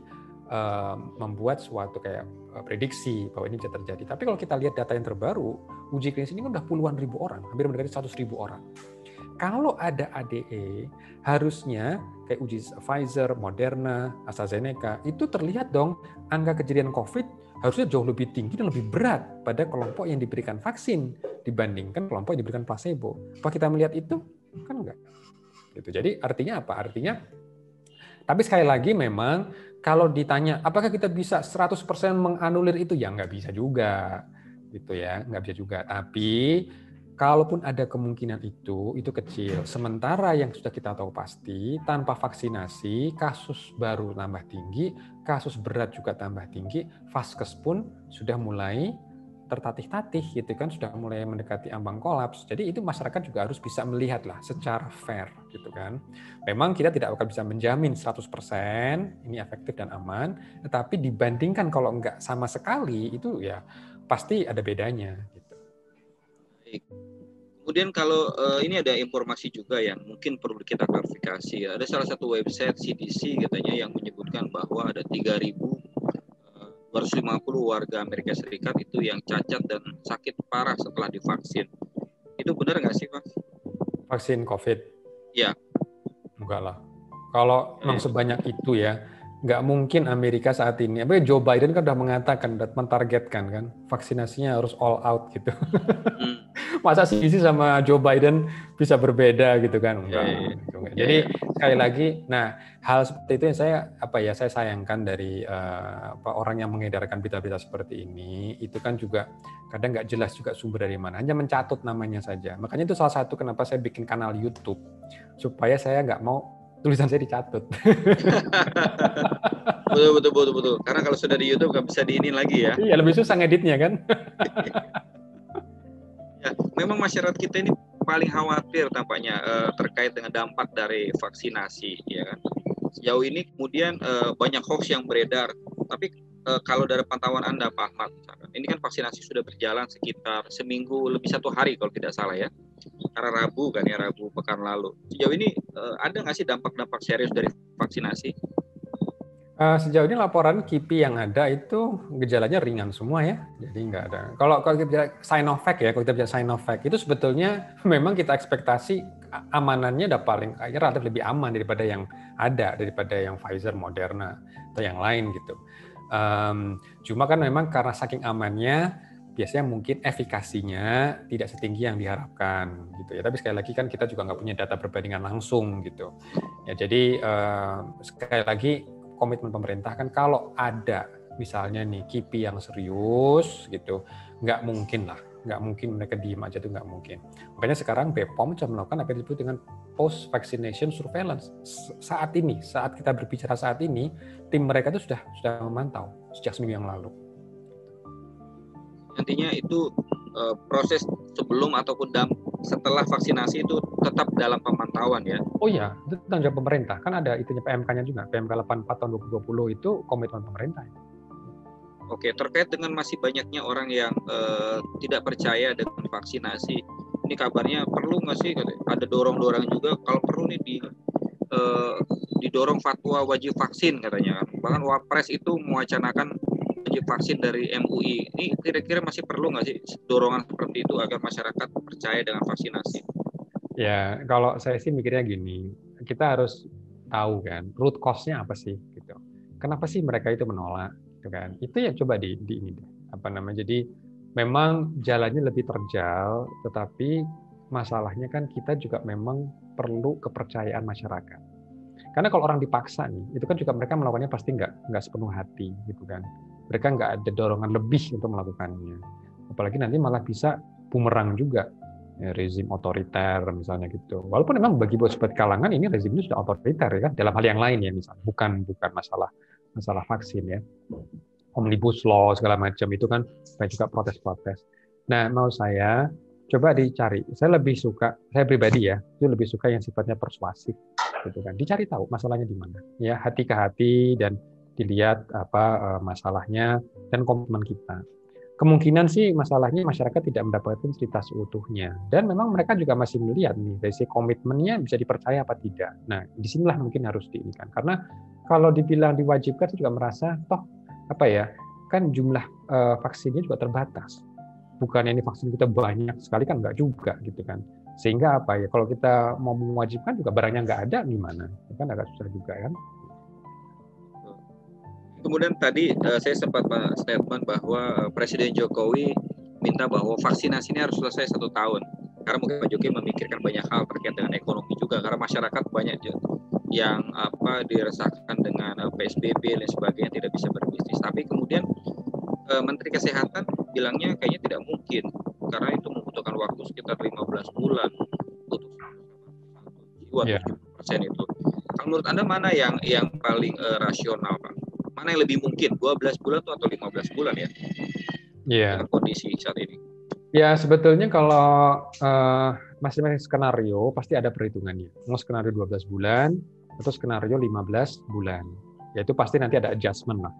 membuat suatu kayak prediksi bahwa ini bisa terjadi. Tapi kalau kita lihat data yang terbaru, uji klinis ini kan udah puluhan ribu orang, hampir mendekati 100.000 orang. Kalau ada ADE, harusnya kayak uji Pfizer, Moderna, AstraZeneca, itu terlihat dong angka kejadian COVID harusnya jauh lebih tinggi dan lebih berat pada kelompok yang diberikan vaksin dibandingkan kelompok yang diberikan placebo. Apa kita melihat itu? Kan enggak. Gitu. Jadi artinya apa? Artinya, tapi sekali lagi memang kalau ditanya apakah kita bisa 100% menganulir itu? Ya nggak bisa juga. Gitu ya, nggak bisa juga. Tapi kalaupun ada kemungkinan itu kecil. Sementara yang sudah kita tahu pasti, tanpa vaksinasi, kasus baru tambah tinggi, kasus berat juga tambah tinggi, vaskes pun sudah mulai tertatih-tatih gitu kan, sudah mulai mendekati ambang kolaps. Jadi itu masyarakat juga harus bisa melihat lah secara fair gitu kan. Memang kita tidak akan bisa menjamin 100% ini efektif dan aman, tetapi dibandingkan kalau enggak sama sekali itu ya pasti ada bedanya gitu. Baik. Kemudian kalau ini ada informasi juga yang mungkin perlu kita klarifikasi. Ada salah satu website CDC katanya yang menyebutkan bahwa ada 3.250 warga Amerika Serikat itu yang cacat dan sakit parah setelah divaksin. Itu benar nggak sih, Pak? Vaksin COVID? Ya. Enggak lah. Kalau memang sebanyak itu ya, nggak mungkin Amerika saat ini. Tapi Joe Biden kan udah mengatakan, udah mentargetkan kan, vaksinasinya harus all out gitu. Masa CDC sama Joe Biden bisa berbeda gitu kan? Enggak. Jadi sekali lagi, nah hal seperti itu yang saya sayangkan dari orang yang mengedarkan berita-berita seperti ini. Itu kan juga kadang nggak jelas juga sumber dari mana, hanya mencatut namanya saja. Makanya itu salah satu kenapa saya bikin kanal YouTube, supaya saya nggak mau tulisan saya dicatut. Betul. Karena kalau sudah di YouTube nggak bisa diinin lagi ya. Iya, lebih susah ngeditnya kan. Ya, memang masyarakat kita ini paling khawatir tampaknya terkait dengan dampak dari vaksinasi, ya kan. Sejauh ini kemudian banyak hoax yang beredar. Tapi kalau dari pantauan Anda, Pak Ahmad, misalkan, ini kan vaksinasi sudah berjalan sekitar seminggu lebih 1 hari kalau tidak salah ya. Karena Rabu pekan lalu. Sejauh ini ada nggak sih dampak-dampak serius dari vaksinasi? Sejauh ini laporan KIPI yang ada itu gejalanya ringan semua ya, jadi nggak ada. Kalau kita bicara Sinovac ya, kalau kita bicara Sinovac itu sebetulnya memang kita ekspektasi amanannya udah paling relatif lebih aman daripada yang ada, daripada yang Pfizer, Moderna atau yang lain gitu. Cuma kan memang karena saking amannya, biasanya mungkin efikasinya tidak setinggi yang diharapkan gitu ya. Tapi sekali lagi kan kita juga nggak punya data perbandingan langsung gitu. Ya jadi sekali lagi komitmen pemerintah kan kalau ada misalnya nih KIPI yang serius gitu, nggak mungkin mereka diem aja, tuh nggak mungkin. Makanya sekarang BPOM sudah melakukan apa yang disebut dengan post vaccination surveillance. Saat kita berbicara saat ini, tim mereka itu sudah memantau sejak seminggu yang lalu. Nantinya itu proses sebelum ataupun setelah vaksinasi itu tetap dalam pemantauan ya? Oh iya, itu tanggung jawab pemerintah. Kan ada itunya PMK-nya juga, PMK 84 tahun 2020 itu komitmen pemerintah. Oke, terkait dengan masih banyaknya orang yang tidak percaya dengan vaksinasi, ini kabarnya perlu nggak sih ada dorong-dorong juga kalau perlu nih didorong fatwa wajib vaksin katanya kan. Bahkan Wapres itu mewacanakan wajib vaksin dari MUI. Ini kira-kira masih perlu nggak sih dorongan seperti itu agar masyarakat percaya dengan vaksinasi? Ya, kalau saya sih mikirnya gini, kita harus tahu kan root cause-nya apa sih gitu. Kenapa sih mereka itu menolak gitu kan? Itu ya coba di ini deh. Jadi memang jalannya lebih terjal, tetapi masalahnya kan kita juga memang perlu kepercayaan masyarakat. Karena kalau orang dipaksa nih, itu kan juga mereka melakukannya pasti nggak sepenuh hati gitu kan. Mereka nggak ada dorongan lebih untuk melakukannya. Apalagi nanti malah bisa bumerang juga. Ya, rezim otoriter misalnya gitu. Walaupun memang bagi sebagian kalangan ini rezim itu sudah otoriter ya kan, dalam hal yang lain ya, misalnya bukan masalah vaksin ya. Omnibus law segala macam itu kan banyak juga protes-protes. Nah, mau saya coba dicari. Saya pribadi ya, itu lebih suka yang sifatnya persuasif gitu kan. Dicari tahu masalahnya di mana. Ya, hati ke hati dan dilihat apa masalahnya dan komitmen kita. Kemungkinan sih masalahnya masyarakat tidak mendapatkan cerita seutuhnya. Dan memang mereka juga masih melihat nih, dari komitmennya bisa dipercaya apa tidak. Nah, disinilah mungkin harus diinginkan. Karena kalau dibilang diwajibkan, saya juga merasa, kan jumlah vaksinnya juga terbatas. Bukannya ini vaksin kita banyak sekali, kan enggak juga gitu kan. Sehingga kalau kita mau mewajibkan juga barangnya enggak ada, gimana? Kan agak susah juga kan. Kemudian tadi saya sempat statement bahwa Presiden Jokowi minta bahwa vaksinasi ini harus selesai 1 tahun. Karena mungkin Pak Jokowi memikirkan banyak hal terkait dengan ekonomi juga. Karena masyarakat banyak yang diresahkan dengan PSBB dan sebagainya, tidak bisa berbisnis. Tapi kemudian Menteri Kesehatan bilangnya kayaknya tidak mungkin. Karena itu membutuhkan waktu sekitar 15 bulan untuk jiwa 70% itu. Kalau menurut Anda mana yang paling rasional, Pak? Mana yang lebih mungkin, 12 bulan atau 15 bulan ya? Dengan kondisi saat ini. Ya, sebetulnya kalau masing-masing skenario pasti ada perhitungannya. Mau skenario 12 bulan atau skenario 15 bulan. Ya itu pasti nanti ada adjustment lah.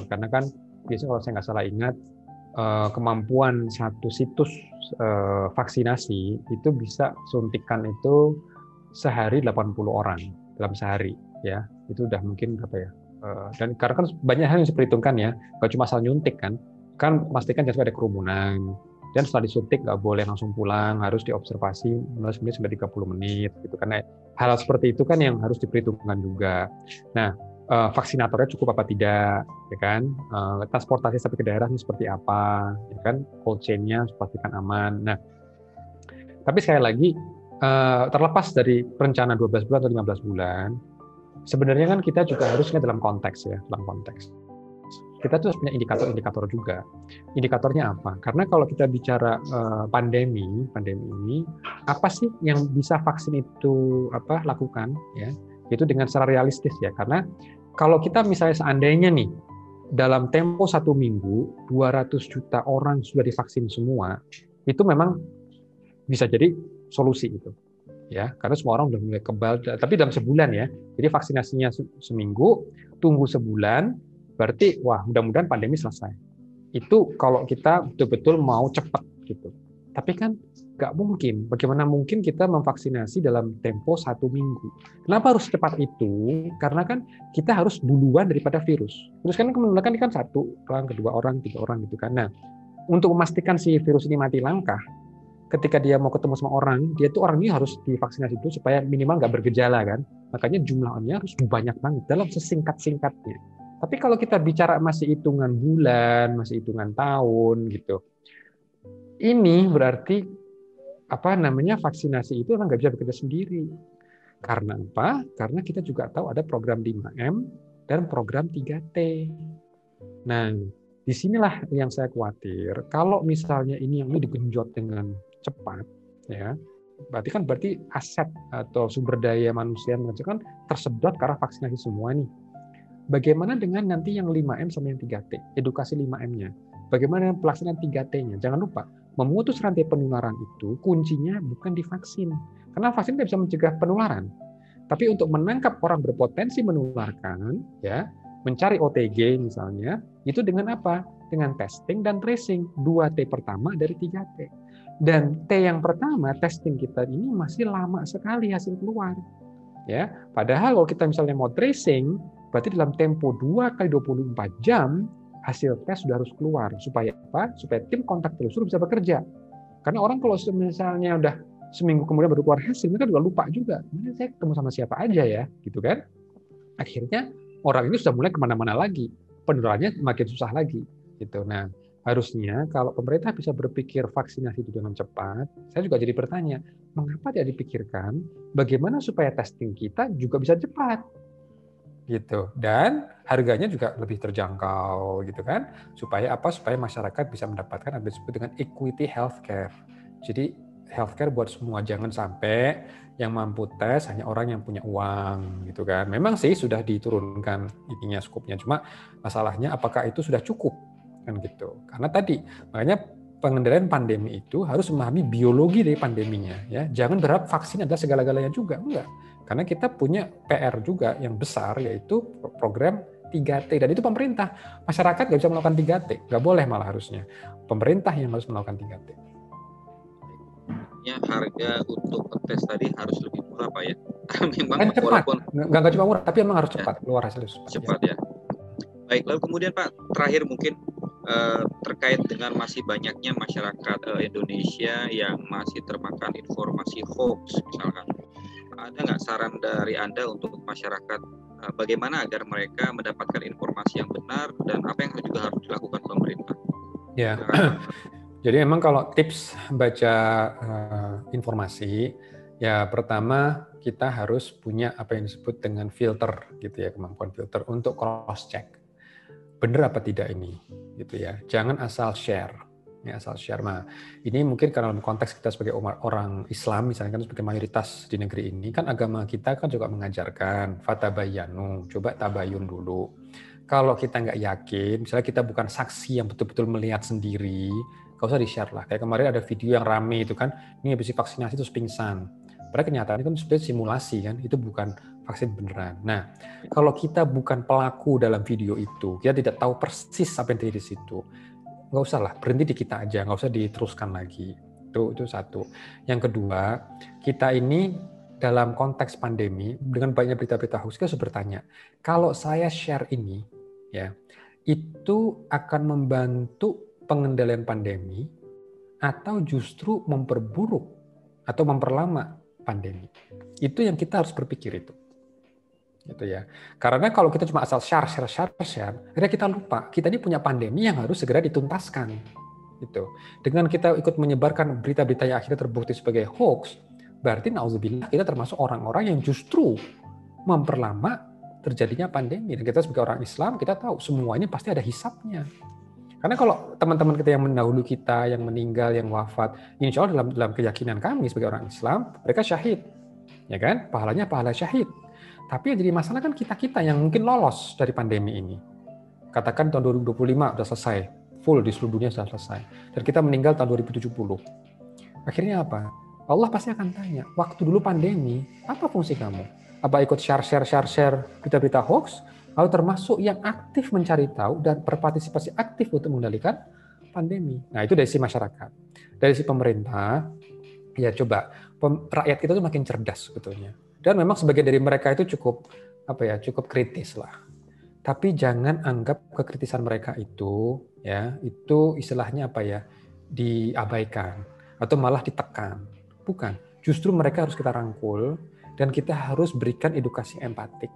Karena kan biasanya kalau saya nggak salah ingat, kemampuan satu situs vaksinasi itu bisa suntikan itu sehari 80 orang dalam sehari. Ya, itu udah mungkin dan karena kan banyak hal yang diperhitungkan ya, nggak cuma asal nyuntik kan pastikan jangan ada kerumunan, dan setelah disuntik nggak boleh langsung pulang, harus diobservasi 15 menit sampai 30 menit gitu. Karena hal seperti itu kan yang harus diperhitungkan juga. Nah, vaksinatornya cukup apa tidak, ya kan? Transportasi sampai ke daerahnya seperti apa, ya kan? Cold chain-nya pastikan aman. Nah, tapi sekali lagi terlepas dari rencana 12 bulan atau 15 bulan, sebenarnya kan kita juga harus lihat dalam konteks. Kita tuh punya indikator-indikator juga. Indikatornya apa? Karena kalau kita bicara pandemi ini, apa sih yang bisa vaksin itu lakukan? Ya, itu dengan secara realistis ya. Karena kalau kita misalnya seandainya nih dalam tempo 1 minggu 200 juta orang sudah divaksin semua, itu memang bisa jadi solusi itu. Ya, karena semua orang sudah mulai kebal, tapi dalam sebulan ya. Jadi vaksinasinya seminggu, tunggu sebulan, berarti wah mudah-mudahan pandemi selesai. Itu kalau kita betul-betul mau cepat gitu. Tapi kan nggak mungkin. Bagaimana mungkin kita memvaksinasi dalam tempo 1 minggu? Kenapa harus cepat itu? Karena kan kita harus duluan daripada virus. Terus kan menularkan kan 1 orang, 2 orang, 3 orang gitu kan. Nah, untuk memastikan si virus ini mati langkah, ketika dia mau ketemu sama orang, dia tuh orang ini harus divaksinasi dulu supaya minimal nggak bergejala kan. Makanya jumlahnya harus banyak banget dalam sesingkat-singkatnya. Tapi kalau kita bicara masih hitungan bulan, masih hitungan tahun gitu, ini berarti vaksinasi itu nggak bisa bekerja sendiri. Karena apa? Karena kita juga tahu ada program 5M dan program 3T. Nah, disinilah yang saya khawatir. Kalau misalnya ini digenjot dengan cepat, ya, berarti aset atau sumber daya manusia kan tersedot ke arah vaksinasi semua nih. Bagaimana dengan nanti yang 5M sama yang 3T, edukasi 5M-nya? Bagaimana dengan pelaksanaan 3T-nya? Jangan lupa, memutus rantai penularan itu kuncinya bukan di vaksin. Karena vaksin tidak bisa mencegah penularan. Tapi untuk menangkap orang berpotensi menularkan, ya, mencari OTG misalnya, itu dengan apa? Dengan testing dan tracing. 2T pertama dari 3T. Dan T yang pertama, testing kita ini masih lama sekali hasil keluar. Ya, padahal kalau kita misalnya mau tracing, berarti dalam tempo 2 kali 24 jam hasil tes sudah harus keluar. Supaya apa? Supaya tim kontak telusur bisa bekerja. Karena orang kalau misalnya udah seminggu kemudian baru keluar hasil, mereka juga lupa juga. Mana saya ketemu sama siapa aja ya, gitu kan? Akhirnya orang ini sudah mulai kemana-mana lagi, penularannya makin susah lagi, gitu. Nah, harusnya kalau pemerintah bisa berpikir vaksinasi itu dengan cepat, saya juga jadi bertanya, mengapa tidak dipikirkan bagaimana supaya testing kita juga bisa cepat, gitu, dan harganya juga lebih terjangkau, gitu kan? Supaya apa? Supaya masyarakat bisa mendapatkan apa disebut dengan equity healthcare. Jadi healthcare buat semua, jangan sampai yang mampu tes hanya orang yang punya uang, gitu kan? Memang sih sudah diturunkan ininya skupnya, cuma masalahnya apakah itu sudah cukup, kan gitu? Karena tadi makanya pengendalian pandemi itu harus memahami biologi dari pandeminya, ya. Jangan berharap vaksin adalah segala-galanya juga, enggak. Karena kita punya PR juga yang besar, yaitu program 3T. Dan itu pemerintah. Masyarakat nggak bisa melakukan 3T. Nggak boleh malah harusnya. Pemerintah yang harus melakukan 3T. Ya, harga untuk tes tadi harus lebih murah, Pak ya. Memang Dan cepat. walaupun Nggak cuma murah, tapi memang harus cepat. Keluar hasilnya cepat ya. Baik, lalu kemudian Pak, terakhir mungkin terkait dengan masih banyaknya masyarakat Indonesia yang masih termakan informasi hoax misalkan. Ada nggak saran dari Anda untuk masyarakat bagaimana agar mereka mendapatkan informasi yang benar dan apa yang juga harus dilakukan pemerintah? Ya, jadi memang kalau tips baca informasi, ya pertama kita harus punya apa yang disebut dengan filter, gitu ya, kemampuan filter untuk cross check. Benar apa tidak ini, gitu ya. Jangan asal share. Ya, asal share. Nah, ini mungkin karena dalam konteks kita sebagai orang Islam, misalnya kan sebagai mayoritas di negeri ini, kan agama kita kan juga mengajarkan fatabayanu, coba tabayun dulu. Kalau kita nggak yakin, misalnya kita bukan saksi yang betul-betul melihat sendiri, nggak usah di-share lah. Kayak kemarin ada video yang rame itu kan, ini habis vaksinasi terus pingsan. Padahal kenyataannya kan sebenarnya simulasi kan, itu bukan vaksin beneran. Nah, kalau kita bukan pelaku dalam video itu, kita tidak tahu persis apa yang terjadi di situ, nggak usah lah, berhenti di kita aja, nggak usah diteruskan lagi. Itu satu. Yang kedua, kita ini dalam konteks pandemi, dengan banyak berita-berita hoax, kita harus bertanya, kalau saya share ini, ya, itu akan membantu pengendalian pandemi atau justru memperburuk atau memperlama pandemi. Itu yang kita harus berpikir itu. Gitu ya. Karena kalau kita cuma asal share, akhirnya kita lupa kita ini punya pandemi yang harus segera dituntaskan. Gitu. Dengan kita ikut menyebarkan berita-berita yang akhirnya terbukti sebagai hoax, berarti nauzubillah kita termasuk orang-orang yang justru memperlama terjadinya pandemi. Dan kita sebagai orang Islam, kita tahu semua ini pasti ada hisabnya. Karena kalau teman-teman kita yang mendahului kita, yang meninggal, yang wafat, insya Allah dalam keyakinan kami sebagai orang Islam, mereka syahid. Ya kan? Pahalanya pahala syahid. Tapi yang jadi masalah kan kita-kita yang mungkin lolos dari pandemi ini. Katakan tahun 2025 sudah selesai, full di seluruh dunia sudah selesai. Dan kita meninggal tahun 2070. Akhirnya apa? Allah pasti akan tanya, waktu dulu pandemi, apa fungsi kamu? Apa ikut share berita-berita hoax? Lalu termasuk yang aktif mencari tahu dan berpartisipasi aktif untuk mengendalikan pandemi. Nah, itu dari sisi masyarakat. Dari sisi pemerintah, ya coba, rakyat kita tuh makin cerdas sebetulnya. Dan memang sebagian dari mereka itu cukup kritis lah. Tapi jangan anggap kekritisan mereka itu istilahnya diabaikan atau malah ditekan. Bukan, justru mereka harus kita rangkul dan kita harus berikan edukasi empatik.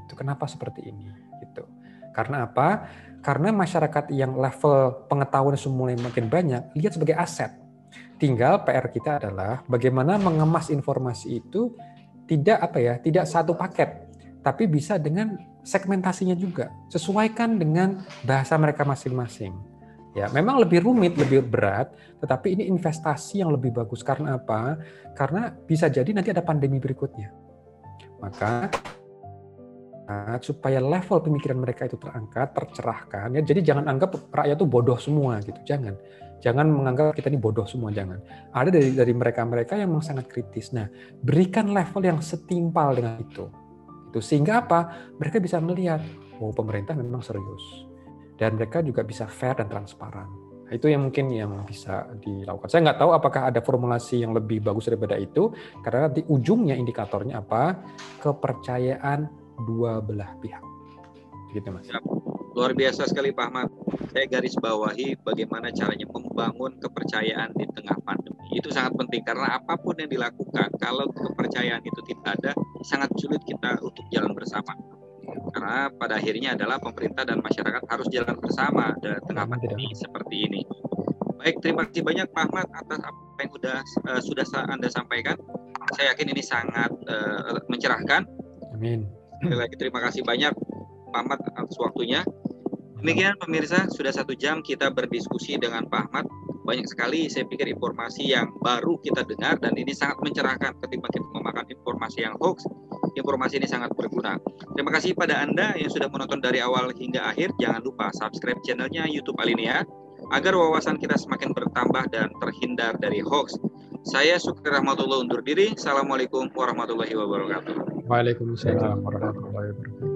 Itu kenapa seperti ini gitu. Karena apa? Karena masyarakat yang level pengetahuan mulai makin banyak lihat sebagai aset. Tinggal PR kita adalah bagaimana mengemas informasi itu tidak satu paket, tapi bisa dengan segmentasinya juga. Sesuaikan dengan bahasa mereka masing-masing. Ya, memang lebih rumit, lebih berat, tetapi ini investasi yang lebih bagus. Karena apa? Karena bisa jadi nanti ada pandemi berikutnya. Maka supaya level pemikiran mereka itu terangkat, tercerahkan, ya. Jadi jangan anggap rakyat itu bodoh semua gitu. Jangan menganggap kita ini bodoh semua, jangan. Ada dari mereka-mereka yang memang sangat kritis. Nah, berikan level yang setimpal dengan itu. Sehingga apa? Mereka bisa melihat, oh pemerintah memang serius. Dan mereka juga bisa fair dan transparan. Nah, itu yang mungkin yang bisa dilakukan. Saya nggak tahu apakah ada formulasi yang lebih bagus daripada itu, karena di ujungnya indikatornya apa? Kepercayaan dua belah pihak. Gitu, Mas. Ya, luar biasa sekali Pak Ahmad. Saya garis bawahi bagaimana caranya membangun kepercayaan di tengah pandemi. Itu sangat penting karena apapun yang dilakukan, kalau kepercayaan itu tidak ada, sangat sulit kita untuk jalan bersama. Karena pada akhirnya adalah pemerintah dan masyarakat harus jalan bersama di tengah pandemi seperti ini. Baik, terima kasih banyak Pak Ahmad atas apa yang sudah Anda sampaikan. Saya yakin ini sangat mencerahkan. Amin. Sekali lagi terima kasih banyak Pak Ahmad atas waktunya. Demikian pemirsa, sudah 1 jam kita berdiskusi dengan Pak Ahmad. Banyak sekali saya pikir informasi yang baru kita dengar dan ini sangat mencerahkan ketimbang kita memakan informasi yang hoax. Informasi ini sangat berguna. Terima kasih pada Anda yang sudah menonton dari awal hingga akhir. Jangan lupa subscribe channelnya YouTube Alinea agar wawasan kita semakin bertambah dan terhindar dari hoax. Saya Sukri Rahmatullah undur diri. Assalamualaikum warahmatullahi wabarakatuh. Waalaikumsalam warahmatullahi wabarakatuh.